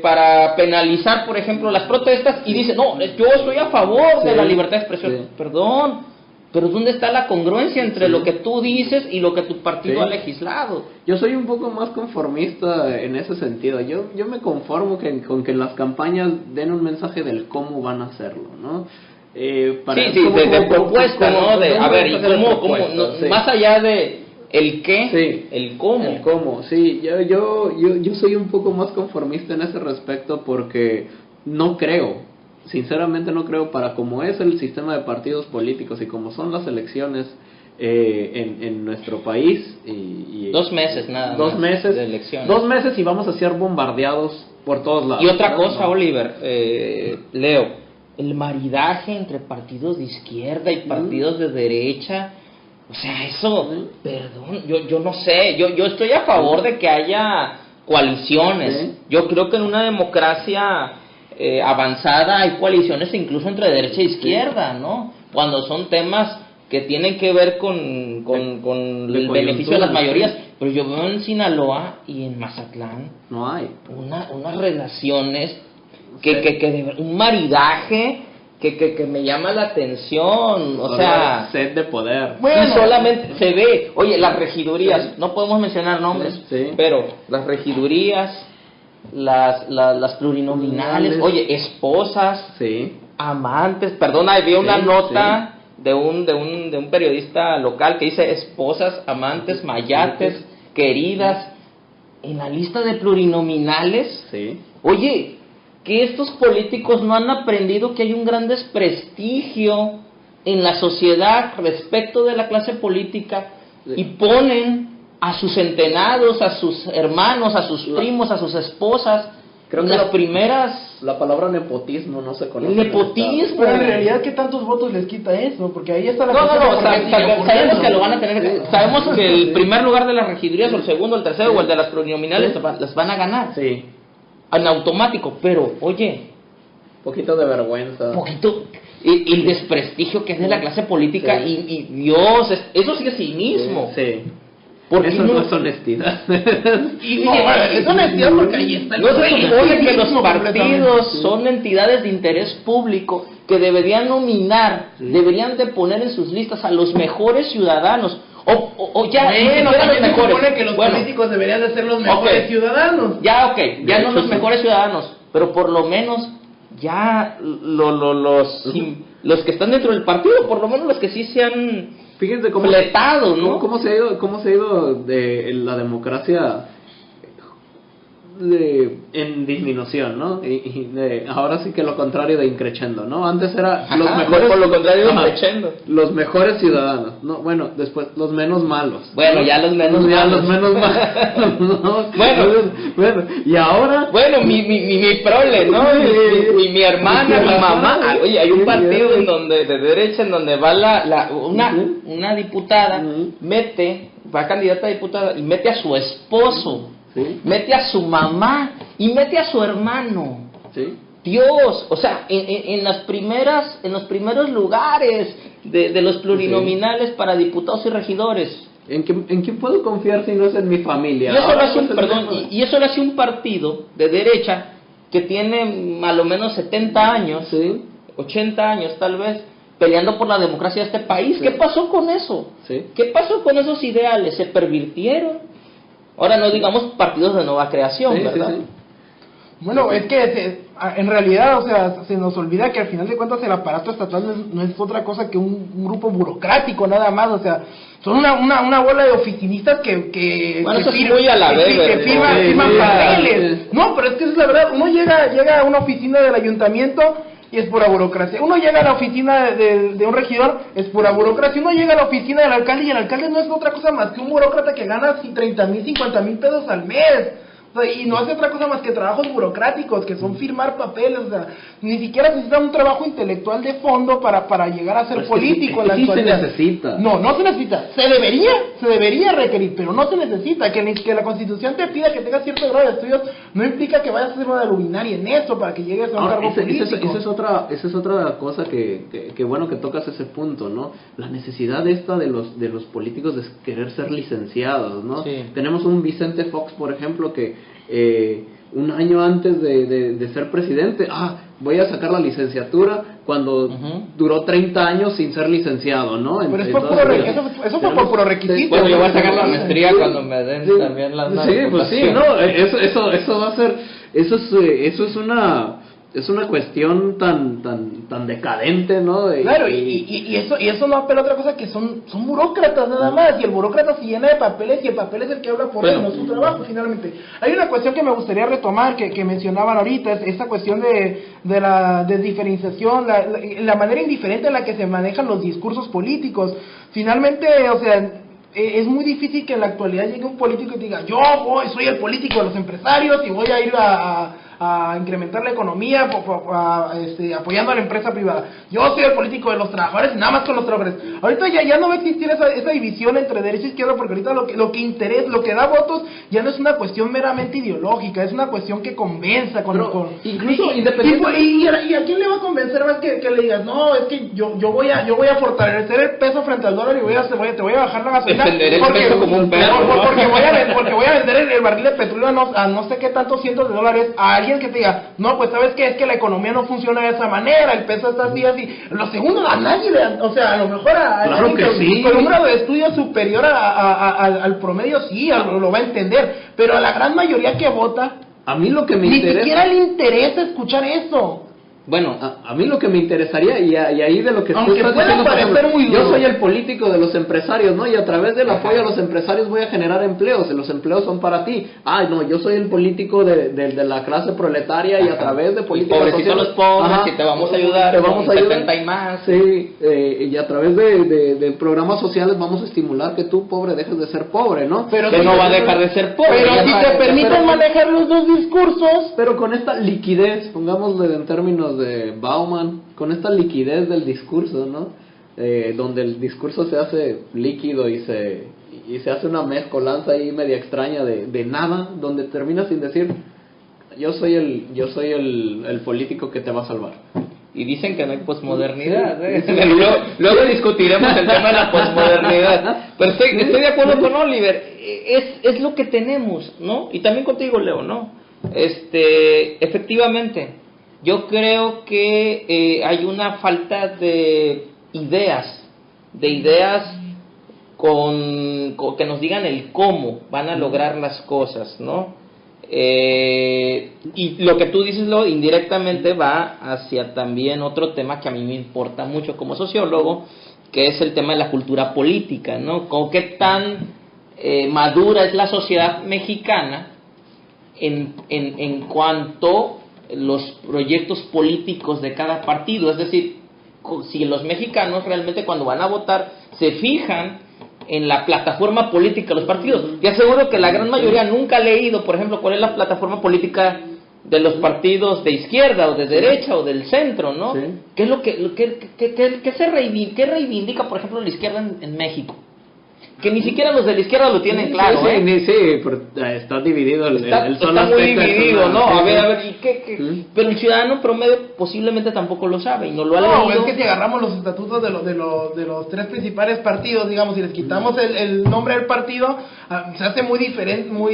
Para penalizar, por ejemplo, las protestas y dice, no, yo estoy a favor de la libertad de expresión. Perdón, pero ¿dónde está la congruencia entre lo que tú dices y lo que tu partido ha legislado? Yo soy un poco más conformista en ese sentido. Yo me conformo con que las campañas den un mensaje del cómo van a hacerlo, ¿no? De propuesta, ¿no? A ver, ¿y cómo más allá de el qué, el cómo? El cómo, sí. Yo soy un poco más conformista en ese respecto porque sinceramente no creo, para como es el sistema de partidos políticos y como son las elecciones en nuestro país y 2 meses nada más de elecciones. 2 meses y vamos a ser bombardeados por todos lados. Y otra cosa, Oliver, Leo, el maridaje entre partidos de izquierda y partidos de derecha, o sea, eso, perdón, yo no sé, yo estoy a favor de que haya coaliciones. Yo creo que en una democracia avanzada hay coaliciones incluso entre derecha e izquierda, ¿no? Cuando son temas que tienen que ver con el beneficio de las mayorías. Pero yo veo en Sinaloa y en Mazatlán no hay unas relaciones un maridaje que me llama la atención, o sea, sed de poder. Y solamente se ve, oye, las regidurías, no podemos mencionar nombres, pero las regidurías, las plurinominales, oye, esposas, amantes, perdona, vi una nota de un periodista local que dice esposas, amantes, mayates, queridas. en la lista de plurinominales. Sí. Oye, que estos políticos no han aprendido que hay un gran desprestigio en la sociedad respecto de la clase política y ponen a sus centenados, a sus hermanos, a sus primos, a sus esposas, Creo que las primeras... La palabra nepotismo no se conoce. El nepotismo. Pero en realidad, ¿qué tantos votos les quita eso? Porque ahí está la No, cuestión. sabemos que lo van a tener. Sabemos que el primer lugar de las regidurías, o el segundo, el tercero, o el de las plurinominales, las van a ganar. Sí. En automático, pero, oye, Poquito de vergüenza. poquito... El desprestigio que es de la clase política, Sí. y Dios, eso sí es cinismo. Sí. ¿Por Eso qué no es honestidad. Es honestidad porque ahí está el No se problema. supone que los Cinismo partidos completamente. son entidades de interés público que deberían nominar, deberían de poner en sus listas a los mejores ciudadanos, o ya, ni Bueno, siquiera los también se mejores. supone que los Bueno, políticos deberían de ser los mejores Ok. ciudadanos. ya ok, ya De no hecho, los sí. mejores ciudadanos, pero por lo menos ya los que están dentro del partido, por lo menos los que sí se han Fíjense cómo fletado, ¿no? cómo se ha ido de la democracia en disminución, ¿no? Ahora sí que lo contrario de increchendo, ¿no? Antes era los Ajá, mejores, por lo contrario de ajá, increchendo. los mejores ciudadanos, no, bueno, después los menos malos. Bueno, ¿no? ya los menos Ya malos. los menos malos. ¿no? Bueno. Y ahora Bueno, mi prole, ¿no? Mi hermana, mi mamá. Oye, hay un partido en donde, de derecha, en donde va una diputada, va candidata a diputada, y mete a su esposo, Sí. mete a su mamá, y mete a su hermano. sí. Dios, o sea, en los primeros lugares de los plurinominales para diputados y regidores. ¿En quién puedo confiar si no es en mi familia? Y eso, Ahora lo hace un, pues el perdón, tema. y eso lo hace un partido de derecha que tiene a lo menos 70 años, Sí. 80 años tal vez, peleando por la democracia de este país. Sí. ¿Qué pasó con eso? Sí. ¿Qué pasó con esos ideales? ¿Se pervirtieron? Ahora no digamos partidos de nueva creación, Sí, ¿verdad? sí, sí. Bueno, es que en realidad, o sea, se nos olvida que al final de cuentas el aparato estatal no es otra cosa que un grupo burocrático nada más, o sea, son una bola de oficinistas que Bueno, eso es firman, muy a la que Weber, firman, ¿no? firman Sí, papeles. sí. No, pero es que es la verdad, uno llega a una oficina del ayuntamiento y es pura burocracia. Uno llega a la oficina de un regidor, es pura burocracia. Uno llega a la oficina del alcalde y el alcalde no es otra cosa más que un burócrata que gana 30,000, 50,000 pesos al mes. O sea, y no hace otra cosa más que trabajos burocráticos, que son firmar papeles. O sea, ni siquiera se necesita un trabajo intelectual de fondo para llegar a ser Pues que político en la sí se actualidad. necesita. No se necesita. Se debería requerir, pero no se necesita. Que la Constitución te pida que tengas cierto grado de estudios no implica que vayas a ser una luminaria en eso para que llegues a un Ahora, cargo político. esa es otra cosa que bueno que tocas ese punto, ¿no? La necesidad esta de los políticos de querer ser licenciados, ¿no? Sí. Tenemos un Vicente Fox, por ejemplo, que un año antes de ser presidente, voy a sacar la licenciatura cuando duró 30 años sin ser licenciado, ¿no? Pero es por puro eso fue por puro requisito. Bueno, yo voy a sacar la maestría cuando me den también las Sí, pues sí, no, eso va a ser, eso es una cuestión tan decadente, ¿no? Claro, y eso no apela a otra cosa que son burócratas nada más, y el burócrata se llena de papeles y el papel es el que habla por él, no es su trabajo finalmente. Hay una cuestión que me gustaría retomar, que mencionaban ahorita, es esta cuestión de la desdiferenciación, la manera indiferente en la que se manejan los discursos políticos. Finalmente, o sea, es muy difícil que en la actualidad llegue un político y diga, soy el político de los empresarios y voy a ir a incrementar la economía apoyando a la empresa privada. Yo soy el político de los trabajadores y nada más con los trabajadores. Ahorita ya no va a existir esa división entre derecha e izquierda, porque ahorita lo que da votos ya no es una cuestión meramente ideológica, es una cuestión que convenza incluso independientemente. ¿Y a quién le va a convencer más que le digas, no, es que yo voy a fortalecer el peso frente al dólar y te voy a bajar la gasolina defender el peso como un perro, ¿no? porque voy a vender el barril de petróleo a no sé qué tantos cientos de dólares a alguien que te diga, no, pues sabes que es que la economía no funciona de esa manera, el peso está así. Lo segundo, a nadie, o sea, a lo mejor Claro alguien que sí. con un grado de estudio superior al promedio sí, lo va a entender, pero a la gran mayoría que vota, A mí lo que me ni interesa, siquiera le interesa escuchar eso. Bueno, a mí lo que me interesaría, y ahí de lo que aunque tú estás pueda diciendo, por parecer ejemplo, muy duro, yo soy el político de los empresarios, ¿no? Y a través del apoyo a los empresarios voy a generar empleos, y los empleos son para ti. No, yo soy el político de la clase proletaria, y a través de políticas Pobrecitos sociales, los pobres, ajá, y te vamos a ayudar, te vamos a con ayudar. 70 y más. Sí, y a través de programas sociales vamos a estimular que tú, pobre, dejes de ser pobre, ¿no? pero Que si no te- va a dejar de ser pobre. pero ya si sabes. te permiten manejar los dos discursos, Pero con esta liquidez, pongámosle en términos de Bauman, con esta liquidez del discurso, ¿no? Donde el discurso se hace líquido y se hace una mezcolanza ahí media extraña de nada, donde termina sin decir, yo soy el político que te va a salvar. Y dicen que no hay posmodernidad. Luego discutiremos el tema de la posmodernidad. Pero estoy de acuerdo con Oliver. Es lo que tenemos, ¿no? Y también contigo, Leo, ¿no? Efectivamente, yo creo que hay una falta de ideas que nos digan el cómo van a lograr las cosas, ¿no? Y lo que tú dices, lo indirectamente va hacia también otro tema que a mí me importa mucho como sociólogo, que es el tema de la cultura política, ¿no? Como qué tan madura es la sociedad mexicana en cuanto los proyectos políticos de cada partido, es decir, si los mexicanos realmente cuando van a votar se fijan en la plataforma política de los partidos. Te aseguro que la gran mayoría nunca ha leído, por ejemplo, cuál es la plataforma política de los partidos de izquierda o de derecha o del centro, ¿no? Sí. ¿Qué es lo que reivindica, por ejemplo, la izquierda en México? Que ni siquiera los de la izquierda lo tienen claro, Sí, pero está dividido el Está solo muy aspecto, dividido, ¿no? sí, A ver, sí. ¿y qué? Pero el ciudadano promedio posiblemente tampoco lo sabe y no lo ha no, leído. es que si agarramos los estatutos de los tres principales partidos, digamos, y les quitamos el nombre del partido, se hace muy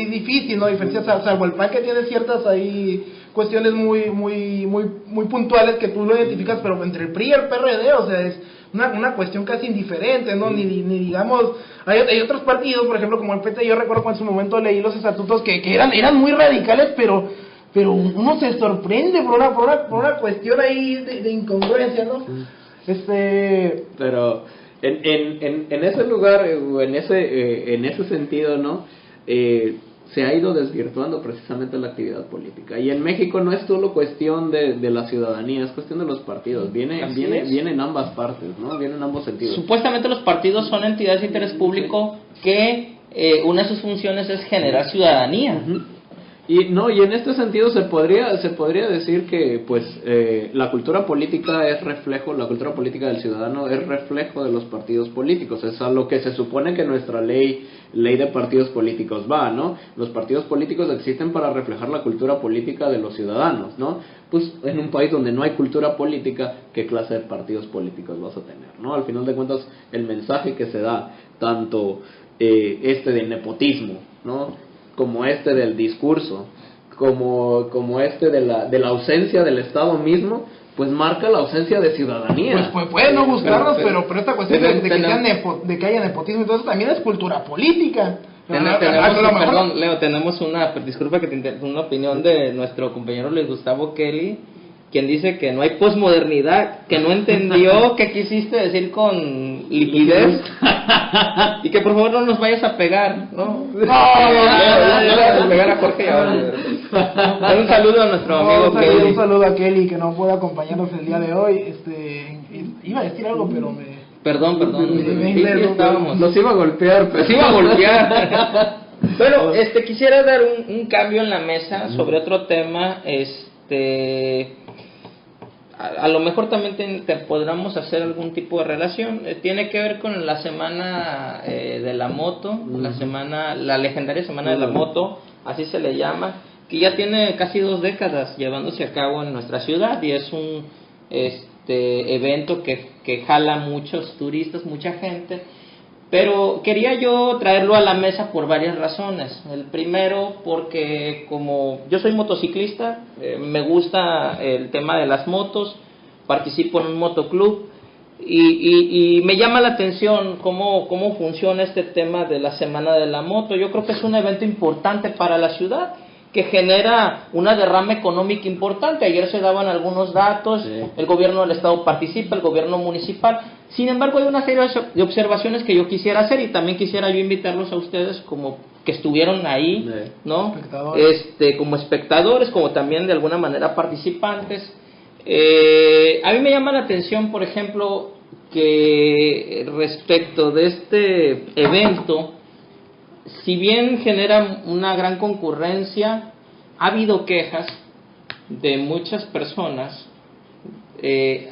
difícil, ¿no? Diferenciar, salvo el PAN, que tiene ciertas ahí cuestiones muy puntuales que tú lo identificas, pero entre el PRI y el PRD, o sea, es una cuestión casi indiferente, ¿no? Ni digamos, hay otros partidos, por ejemplo, como el PT. Yo recuerdo cuando en su momento leí los estatutos que eran muy radicales, pero uno se sorprende por una cuestión ahí de incongruencia, ¿no? Pero en ese lugar, o en ese sentido, ¿no? Se ha ido desvirtuando precisamente la actividad política. Y en México no es solo cuestión de la ciudadanía, es cuestión de los partidos. Viene en ambas partes, ¿no? Viene en ambos sentidos. Supuestamente los partidos son entidades de interés público que una de sus funciones es generar ciudadanía. Uh-huh. Y en este sentido se podría decir que pues la cultura política la cultura política del ciudadano es reflejo de los partidos políticos. Es a lo que se supone que nuestra ley de partidos políticos va, ¿no? Los partidos políticos existen para reflejar la cultura política de los ciudadanos, ¿no? Pues en un país donde no hay cultura política, ¿qué clase de partidos políticos vas a tener, ¿no? Al final de cuentas, el mensaje que se da, tanto de nepotismo, ¿no? Como del discurso, como de la ausencia del Estado mismo, pues marca la ausencia de ciudadanía. Pues puede no gustarnos, pero esta cuestión de que haya nepotismo y todo eso también es cultura política. Leo, tenemos una opinión de nuestro compañero Luis Gustavo Kelly, quien dice que no hay posmodernidad, que no entendió qué quisiste decir con liquidez y que por favor no nos vayas a pegar, ¿no? No vayas a pegar a Jorge y a Oliver. Un saludo a nuestro amigo Kelly. Un saludo a Kelly, que no puede acompañarnos el día de hoy. Iba a decir algo, pero Perdón. Nos iba a golpear. Bueno, quisiera dar un cambio en la mesa sobre otro tema, a lo mejor también podríamos hacer algún tipo de relación. Tiene que ver con la semana de la moto, la legendaria semana de la moto, así se le llama, que ya tiene casi 2 décadas llevándose a cabo en nuestra ciudad y es un evento que jala muchos turistas, mucha gente. Pero quería yo traerlo a la mesa por varias razones. El primero, porque como yo soy motociclista, me gusta el tema de las motos, participo en un motoclub y me llama la atención cómo funciona este tema de la Semana de la Moto. Yo creo que es un evento importante para la ciudad que genera una derrama económica importante. Ayer se daban algunos datos, Sí. el gobierno del estado participa, el gobierno municipal. Sin embargo, hay una serie de observaciones que yo quisiera hacer, y también quisiera yo invitarlos a ustedes como que estuvieron ahí, Sí. ¿no? Espectadores. Como espectadores, como también de alguna manera participantes. A mí me llama la atención, por ejemplo, que respecto de este evento, si bien genera una gran concurrencia, ha habido quejas de muchas personas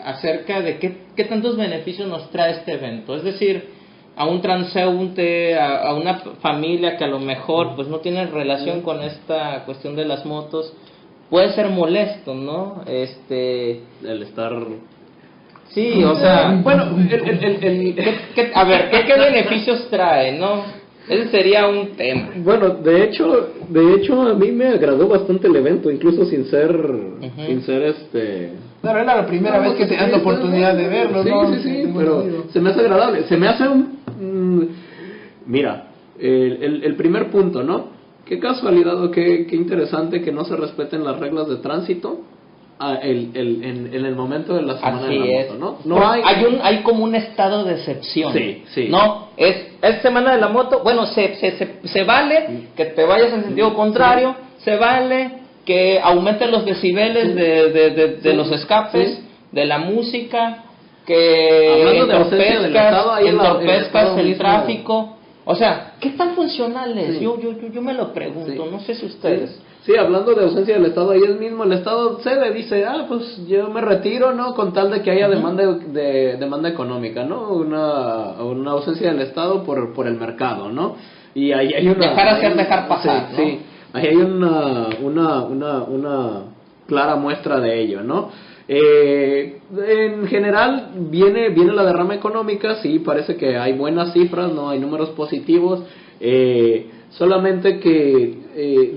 acerca de qué tantos beneficios nos trae este evento. Es decir, a un transeúnte, a una familia que a lo mejor pues no tiene relación con esta cuestión de las motos, puede ser molesto, ¿no? El estar... Sí, o sea, bueno, a ver, ¿qué beneficios trae, no? Ese sería un tema. Bueno, de hecho a mí me agradó bastante el evento, incluso sin ser Pero era la primera vez que tenías la oportunidad de verlo, sí, ¿no? sí, pero se me hace agradable, se me hace mira, el primer punto, ¿no? Qué casualidad o qué interesante que no se respeten las reglas de tránsito en el momento de la semana Así de la es. moto, ¿no? Hay como un estado de excepción. Sí, sí. No, es semana de la moto. Bueno, se vale que te vayas en sentido contrario, se vale que aumenten los decibeles de los escapes, de la música, que hablando de ausencia del Estado, ahí entorpezcas el mismo. tráfico. O sea, ¿qué tan funcional es? Sí. Yo me lo pregunto, Sí. no sé si ustedes. Sí, hablando de ausencia del Estado, ahí es mismo el Estado cede, dice, pues yo me retiro, ¿no? Con tal de que haya demanda económica, ¿no? Una ausencia del Estado por el mercado, ¿no? Y ahí hay una... Dejar pasar, sí, ¿no? sí, ahí hay una clara muestra de ello, ¿no? En general viene la derrama económica, sí, parece que hay buenas cifras, no hay números positivos, solamente que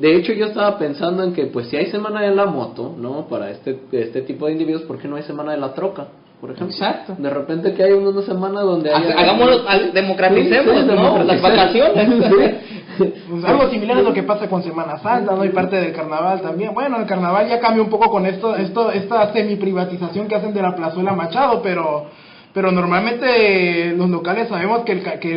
de hecho yo estaba pensando en que pues si hay semana de la moto, ¿no? Para este tipo de individuos, ¿por qué no hay semana de la troca? Por ejemplo, Exacto. de repente que hay una semana donde haya... Hagámoslo, democraticemos, Sí, ¿no? Las vacaciones. Pues algo similar es lo que pasa con Semana Santa, ¿no? Y parte del carnaval también. Bueno, el carnaval ya cambia un poco con esta semi-privatización que hacen de la Plazuela Machado, pero normalmente los locales sabemos que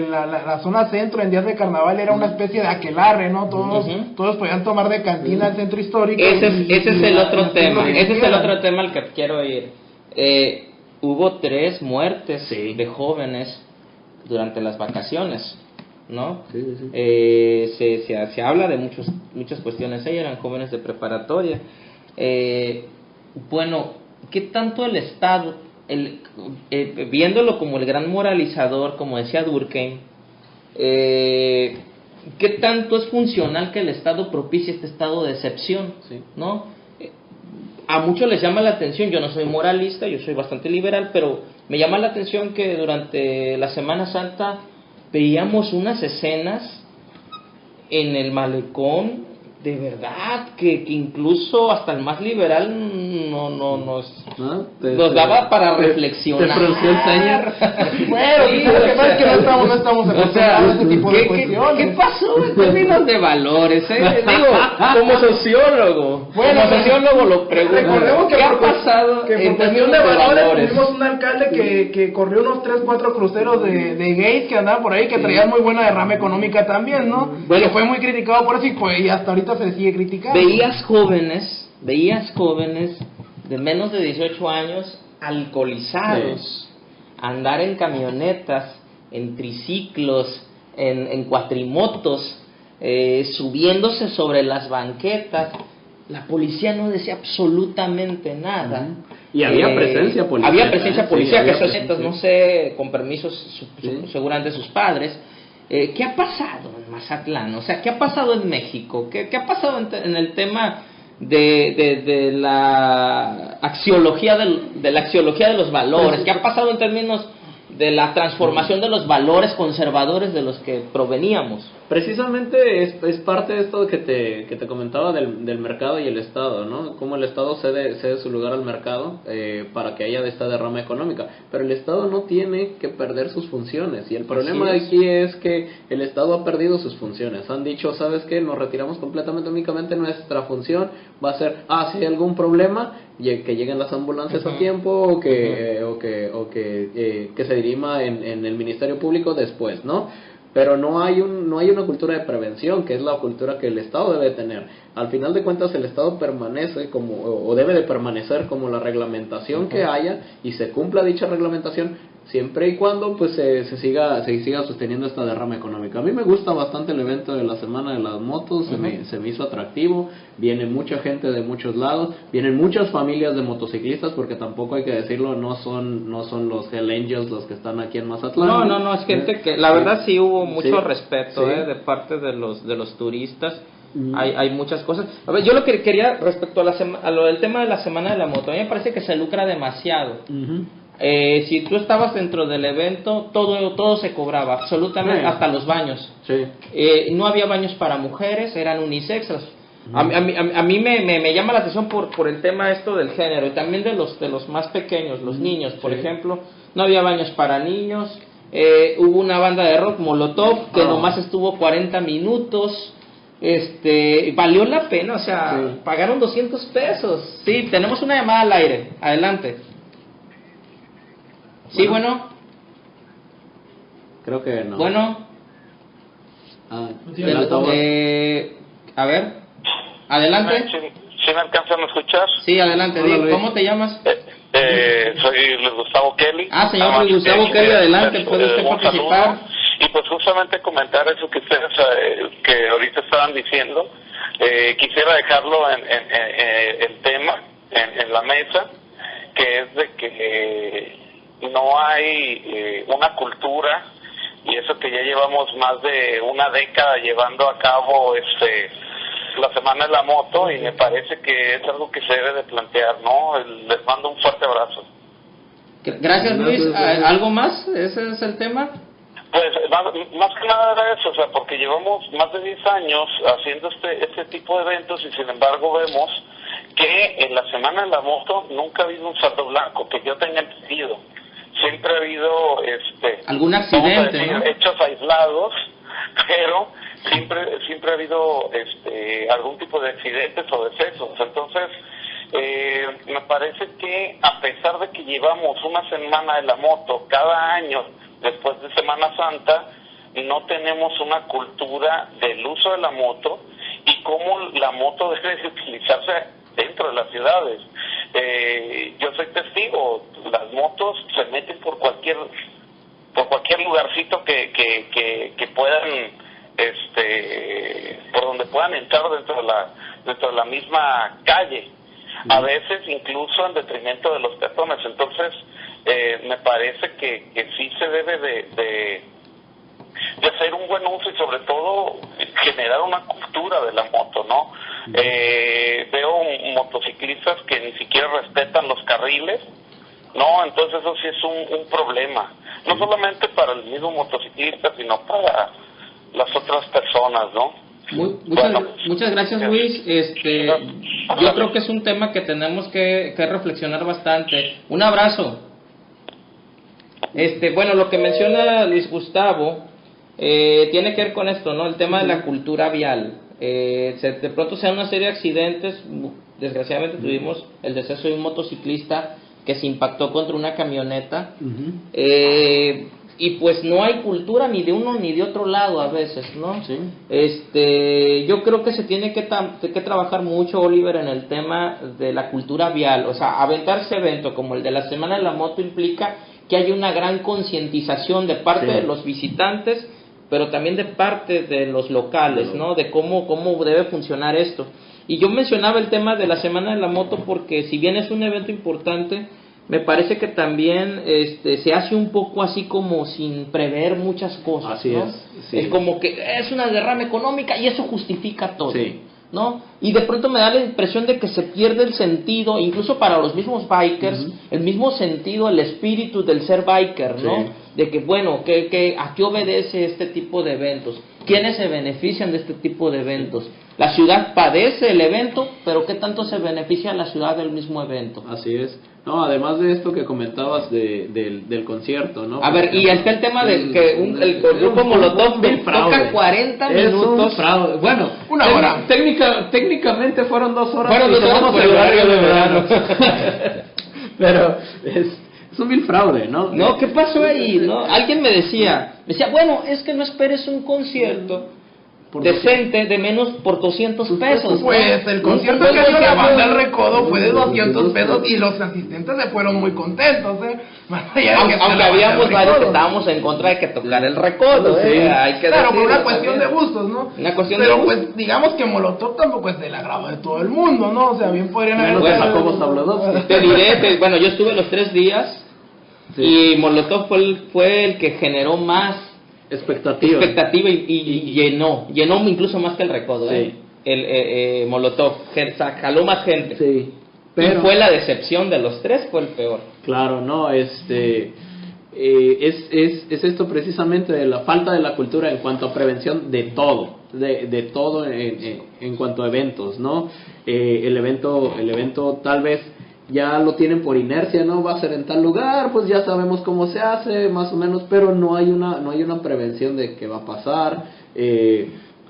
la zona centro en días de carnaval era una especie de aquelarre, ¿no? Todos podían tomar de cantina al centro histórico. Ese es el otro hacer tema, lo que ese es el quisieran. otro tema al que quiero ir. Hubo 3 muertes Sí. de jóvenes durante las vacaciones, ¿no? Sí, sí. Se habla de muchas cuestiones. Ellos eran jóvenes de preparatoria. Bueno, ¿qué tanto el Estado, viéndolo como el gran moralizador, como decía Durkheim, qué tanto es funcional que el Estado propicie este estado de excepción? Sí. ¿No? A muchos les llama la atención, yo no soy moralista, yo soy bastante liberal, pero me llama la atención que durante la Semana Santa veíamos unas escenas en el malecón, de verdad, que incluso hasta el más liberal nos daba para reflexionar. Te frunció el ceño. Bueno, Sí, lo que o pasa es que sea, no estamos acostumbrados a este tipo de cuestiones. ¿Qué pasó en términos de valores? Digo, como sociólogo, Bueno, como sociólogo lo pregunto. Recordemos que ¿qué ha por- pasado que en por cuestión términos de valores valores? tuvimos un alcalde que corrió unos 3-4 cruceros de gays que andaban por ahí, que traían muy buena derrama económica también, ¿no? Bueno, que fue muy criticado por eso y hasta ahorita se sigue criticando. Veías jóvenes de menos de 18 años alcoholizados, andar en camionetas, en triciclos, en cuatrimotos, subiéndose sobre las banquetas. La policía no decía absolutamente nada. Y había presencia policial. Había presencia Sí, policial, había que esas presencia. no sé, con permisos Sí. seguramente de sus padres. ¿Qué ha pasado en Mazatlán? O sea, ¿qué ha pasado en México? ¿Qué ha pasado en el tema de la axiología de la axiología de los valores? ¿Qué ha pasado en términos de la transformación de los valores conservadores de los que proveníamos? precisamente es parte de esto que te comentaba del mercado y el Estado, ¿no? Cómo el Estado cede su lugar al mercado para que haya esta derrama económica. Pero el Estado no tiene que perder sus funciones. Y el problema de aquí es que el Estado ha perdido sus funciones. Han dicho, ¿sabes qué? Nos retiramos completamente, únicamente nuestra función va a ser, si hay algún problema, que lleguen las ambulancias a tiempo o que se dirima en el Ministerio Público después, ¿no? Pero no hay una cultura de prevención, que es la cultura que el Estado debe tener. Al final de cuentas, el Estado permanece o debe de permanecer como la reglamentación que haya, y se cumpla dicha reglamentación siempre y cuando pues se siga sosteniendo esta derrama económica. A mí me gusta bastante el evento de la Semana de las Motos, se me hizo atractivo, viene mucha gente de muchos lados, vienen muchas familias de motociclistas, porque tampoco hay que decirlo, no son los Hell Angels los que están aquí en Mazatlán. No, es gente que la verdad sí hubo mucho respeto de parte de los turistas. Hay muchas cosas. A ver, yo lo que quería respecto a lo del tema de la Semana de la Moto, a mí me parece que se lucra demasiado. Si tú estabas dentro del evento, todo se cobraba, absolutamente, hasta los baños. No había baños para mujeres, eran unisex. A mí me llama la atención por el tema esto del género, y también de los más pequeños, los niños, por ejemplo. No había baños para niños. Hubo una banda de rock, Molotov, que nomás estuvo 40 minutos. Valió la pena, o sea, pagaron 200 pesos. Sí, tenemos una llamada al aire, adelante. Sí, bueno. Creo que no. Bueno. A ver, adelante. ¿Sí me alcanzan a escuchar? Sí, adelante. ¿Cómo te llamas? Soy Luis Gustavo Kelly. Señor Luis Gustavo Kelly, adelante, puede usted participar. Saludo. Y pues justamente comentar eso que ustedes que ahorita estaban diciendo. Quisiera dejarlo el tema en la mesa, que es de que no hay una cultura, y eso que ya llevamos más de una década llevando a cabo la Semana de la Moto, y me parece que es algo que se debe de plantear, ¿no? Les mando un fuerte abrazo. Gracias, Luis. ¿Algo más? ¿Ese es el tema? Pues más que nada era eso, o sea, porque llevamos más de 10 años haciendo este tipo de eventos, y sin embargo vemos que en la Semana de la Moto nunca ha habido un saldo blanco, que yo tenga entendido. Siempre ha habido algún accidente, ¿no? Hechos aislados, pero siempre ha habido algún tipo de accidentes o decesos. Entonces me parece que a pesar de que llevamos una Semana de la Moto cada año después de Semana Santa, no tenemos una cultura del uso de la moto y cómo la moto debe de utilizarse dentro de las ciudades. Yo soy testigo, las motos se meten por cualquier lugarcito que puedan, por donde puedan entrar dentro de la misma calle, a veces incluso en detrimento de los peatones. Entonces me parece que sí se debe de hacer un buen uso, y sobre todo generar una cultura de la moto, ¿no? Veo motociclistas que ni siquiera respetan los carriles, ¿no? Entonces eso sí es un problema, no solamente para el mismo motociclista, sino para las otras personas, ¿no? Muchas gracias, Luis. Yo creo que es un tema que tenemos que reflexionar bastante. Un abrazo. Bueno, lo que menciona Luis Gustavo tiene que ver con esto, ¿no? El tema de la cultura vial. De pronto se dan una serie de accidentes. Desgraciadamente tuvimos el deceso de un motociclista que se impactó contra una camioneta. Y pues no hay cultura ni de uno ni de otro lado a veces, ¿no? Yo creo que se tiene que trabajar mucho, Oliver, en el tema de la cultura vial. O sea, aventarse evento como el de la Semana de la Moto implica que haya una gran concientización de parte de los visitantes, pero también de parte de los locales, ¿no? De cómo debe funcionar esto. Y yo mencionaba el tema de la Semana de la Moto porque si bien es un evento importante, me parece que también se hace un poco así como sin prever muchas cosas. Así ¿no? Es como que es una derrama económica y eso justifica todo, ¿no? Y de pronto me da la impresión de que se pierde el sentido, incluso para los mismos bikers, el mismo sentido, el espíritu del ser biker, ¿no? De que, bueno, ¿a qué obedece este tipo de eventos? ¿Quiénes se benefician de este tipo de eventos? La ciudad padece el evento, pero ¿qué tanto se beneficia la ciudad del mismo evento? Así es. No, además de esto que comentabas del concierto, ¿no? A ver, y está el tema de que el grupo Molotov toca 40 minutos. Es un fraude. Bueno, una hora. Técnicamente fueron 2 horas. Fueron 2 horas por el horario de verano. Pero es un vil fraude, ¿no? No, ¿qué pasó ahí? ¿No? Alguien me decía, bueno, es que no esperes un concierto decente de menos por 200 pesos. Pues el concierto que hizo la banda El Recodo fue de 200 pesos y los asistentes se fueron muy contentos, más allá de que aunque habíamos varios que estábamos en contra de que tocara El Recodo, hay que claro, por una decirlo cuestión también. de gustos, ¿no? Una cuestión pero de gustos. pues digamos que Molotov tampoco es del agrado de todo el mundo, ¿no? O sea, bien podrían haber... Bueno, Jacobo Zabludovsky. Te diré, bueno, yo estuve los 3 días y Molotov fue el que generó más expectativa y llenó incluso más que El Recodo, sí. El Molotov jaló más gente, sí, pero y fue la decepción de los 3, fue el peor. Claro, no, es esto precisamente de la falta de la cultura en cuanto a prevención de todo, de todo en cuanto a eventos, ¿no? El evento tal vez ya lo tienen por inercia, ¿no? Va a ser en tal lugar, pues ya sabemos cómo se hace, más o menos, pero no hay una prevención de qué va a pasar,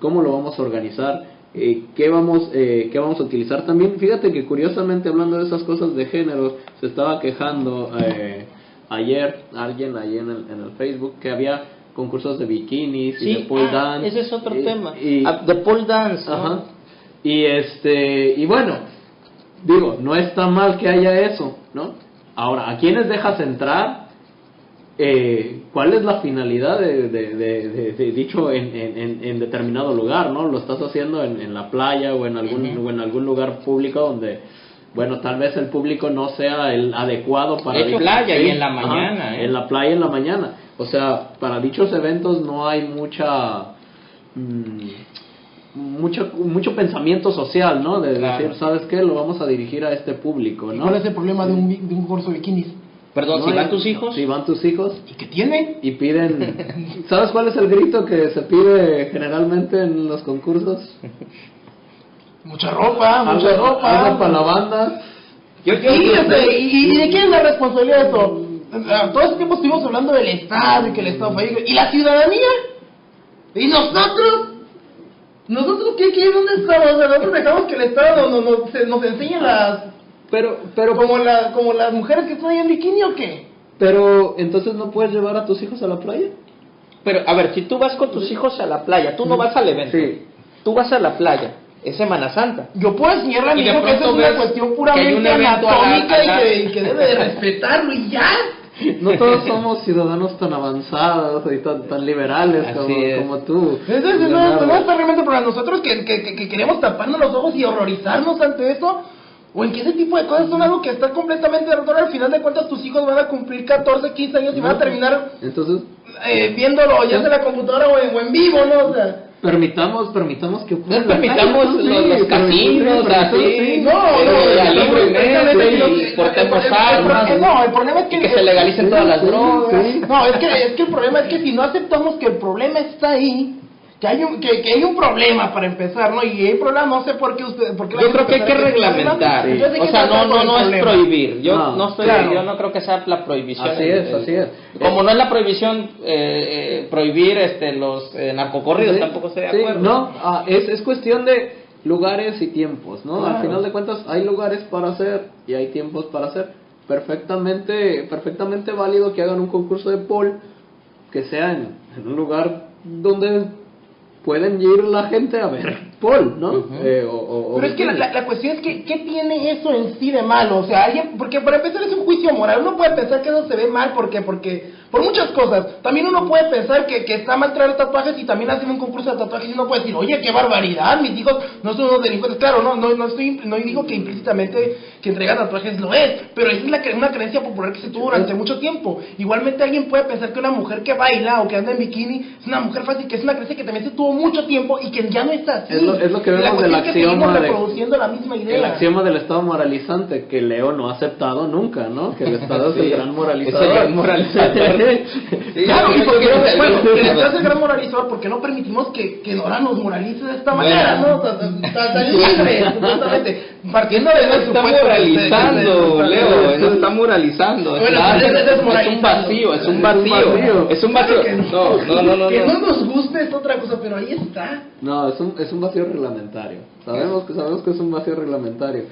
cómo lo vamos a organizar, qué vamos a utilizar. También, fíjate que curiosamente, hablando de esas cosas de género, se estaba quejando ayer alguien ahí en el Facebook que había concursos de bikinis y de pole dance. Ese es otro tema, de pole dance, ¿no? Ajá. Y bueno, digo, no está mal que haya eso, ¿no? Ahora, ¿a quiénes dejas entrar? ¿Cuál es la finalidad de dicho en determinado lugar, ¿no? Lo estás haciendo en la playa o en algún lugar público donde, bueno, tal vez el público no sea el adecuado para... De hecho, playa y en la mañana. Ajá, en la playa y en la mañana. O sea, para dichos eventos no hay mucho pensamiento social, ¿no? De decir, ¿sabes qué? Lo vamos a dirigir a este público, ¿no? ¿Cuál es el problema de un concurso de bikinis? Perdón, No, si van tus hijos. Si van tus hijos. ¿Y qué tiene? Y piden... ¿Sabes cuál es el grito que se pide generalmente en los concursos? Mucha ropa. Algo para la banda. ¿Y de quién es la responsabilidad de eso? Todo ese tiempo estuvimos hablando del Estado y que el Estado fue... ¿Y la ciudadanía? ¿Y nosotros? ¿Nosotros qué? ¿Dónde estamos? O sea, nosotros dejamos que el Estado nos enseñe las... Pero como las mujeres que están ahí en bikini, ¿o qué? Pero, ¿entonces no puedes llevar a tus hijos a la playa? Pero, a ver, si tú vas con tus hijos a la playa, tú no vas al evento. Sí. Tú vas a la playa. Es Semana Santa. Yo puedo enseñarle a mi Y de hijo que eso es pronto una ves cuestión que hay puramente un evento anatómica y que debe de respetarlo y ya. No todos somos ciudadanos tan avanzados y tan liberales como tú. Entonces, no está realmente para nosotros que queremos taparnos los ojos y horrorizarnos ante eso. O en que ese tipo de cosas son algo que está completamente erróneo. Al final de cuentas, tus hijos van a cumplir 14, 15 años y van a terminar viéndolo ya sea en la computadora o en vivo, ¿no? O sea, permitamos que no permitamos los casinos así, y portemos armas, no, el problema es que se legalicen todas las drogas. No, es que el problema es que si no aceptamos que el problema está ahí, que hay un problema para empezar, ¿no? Y hay problema, no sé por qué yo creo que hay que reglamentar, o sea, no es prohibir. Yo no creo que sea la prohibición. Así es. Como no es la prohibición prohibir los narcocorridos, tampoco estoy de acuerdo. No, es cuestión de lugares y tiempos, ¿no? Claro. Al final de cuentas hay lugares para hacer y hay tiempos para hacer. Perfectamente válido que hagan un concurso de pole que sea en un lugar donde pueden ir la gente a ver pole, ¿no? Pero es que la cuestión es que ¿qué tiene eso en sí de malo? O sea, porque para empezar es un juicio moral. Uno puede pensar que eso se ve mal porque por muchas cosas. También uno puede pensar que está mal traer tatuajes y también hacen un concurso de tatuajes y uno puede decir, oye, qué barbaridad, mis hijos no son unos delincuentes. Claro, no digo que implícitamente que entregar tatuajes lo es, pero esa es una creencia popular que se tuvo durante mucho tiempo. Igualmente alguien puede pensar que una mujer que baila o que anda en bikini es una mujer fácil, que es una creencia que también se tuvo mucho tiempo y que ya no está así. Es lo es lo que Y la vemos del cuestión es que seguimos axioma reproduciendo la misma idea. el axioma del Estado moralizante que Leo no ha aceptado nunca, ¿no? Que el Estado es el gran moralizador. Es el gran moralizador. Sí, Claro, y porque bueno, sí, el Estado es el gran moralizador porque no permitimos que Nora nos moralice de esta manera, ¿no? Tan libre, supuestamente. Partiendo de no está moralizando, Leo, no está moralizando. Bueno, es un vacío, es un vacío. Es un vacío. No. Que no nos guste es otra cosa, pero ahí está. No, es un vacío reglamentario. Sabemos que es un vacío reglamentario.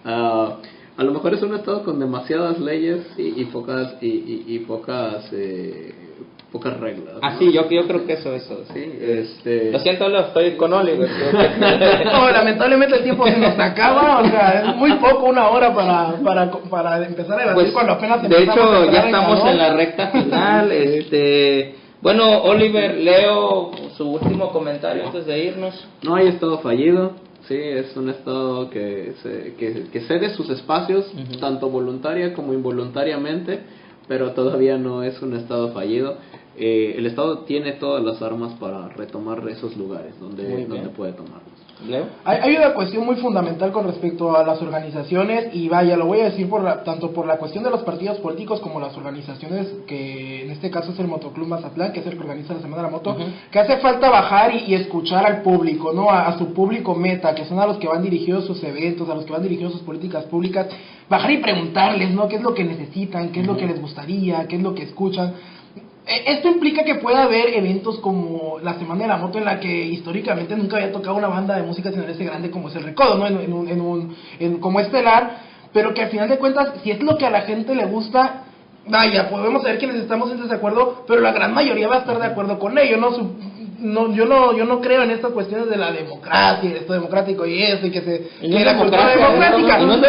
A lo mejor es un estado con demasiadas leyes y pocas pocas reglas, ¿no? Sí, yo creo que eso, sí. Lo siento, Leo, estoy con Oliver. No, lamentablemente el tiempo se nos acaba, o sea, es muy poco, 1 hora para empezar a debatir Pues, cuando apenas de empezamos hecho, a ya entrar estamos calor. en la recta final. Bueno, Oliver, Leo, su último comentario antes de irnos. No hay estado fallido. Sí, es un estado que cede sus espacios, tanto voluntaria como involuntariamente, pero todavía no es un estado fallido. El estado tiene todas las armas para retomar esos lugares donde puede tomarlos. ¿Leo? Hay una cuestión muy fundamental con respecto a las organizaciones, y vaya, lo voy a decir tanto por la cuestión de los partidos políticos como las organizaciones, que en este caso es el Motoclub Mazatlán, que es el que organiza la Semana de la Moto, que hace falta bajar y escuchar al público, ¿no? A su público meta, que son a los que van dirigidos sus eventos, a los que van dirigidos sus políticas públicas, bajar y preguntarles, ¿no? ¿Qué es lo que necesitan? ¿Qué es lo que les gustaría? ¿Qué es lo que escuchan? Esto implica que pueda haber eventos como la Semana de la Moto, en la que históricamente nunca había tocado una banda de música sinaloense grande como es el Recodo, ¿no? Como estelar, pero que al final de cuentas, si es lo que a la gente le gusta, vaya, podemos saber quienes estamos en desacuerdo, pero la gran mayoría va a estar de acuerdo con ello, yo no creo en estas cuestiones de la democracia, esto democrático y eso, y que la cultura democrática. No es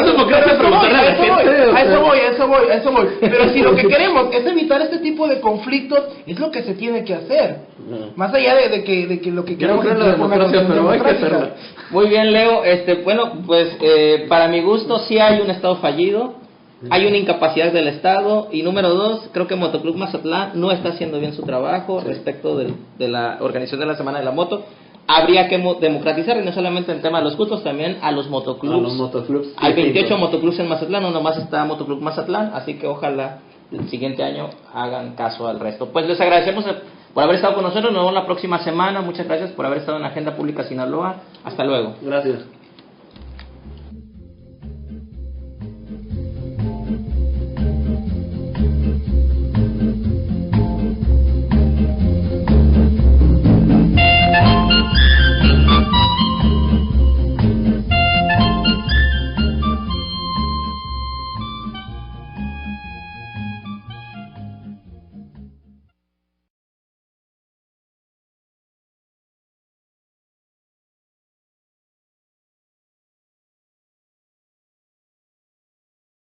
democracia preguntarle a la gente. A eso voy. Pero si lo que queremos es evitar este tipo de conflictos, es lo que se tiene que hacer. Más allá de que lo que Yo no queremos creo en la democracia, pero hay que hacerla. Muy bien, Leo. Bueno, pues para mi gusto sí hay un estado fallido. Hay una incapacidad del Estado. Y número 2, creo que Motoclub Mazatlán no está haciendo bien su trabajo respecto de la organización de la Semana de la Moto. Habría que democratizar, y no solamente el tema de los costos, también a los motoclubs. Hay 28 motoclubs en Mazatlán, no nomás está Motoclub Mazatlán, así que ojalá el siguiente año hagan caso al resto. Pues les agradecemos por haber estado con nosotros. Nos vemos la próxima semana. Muchas gracias por haber estado en Agenda Pública Sinaloa. Hasta luego. Gracias.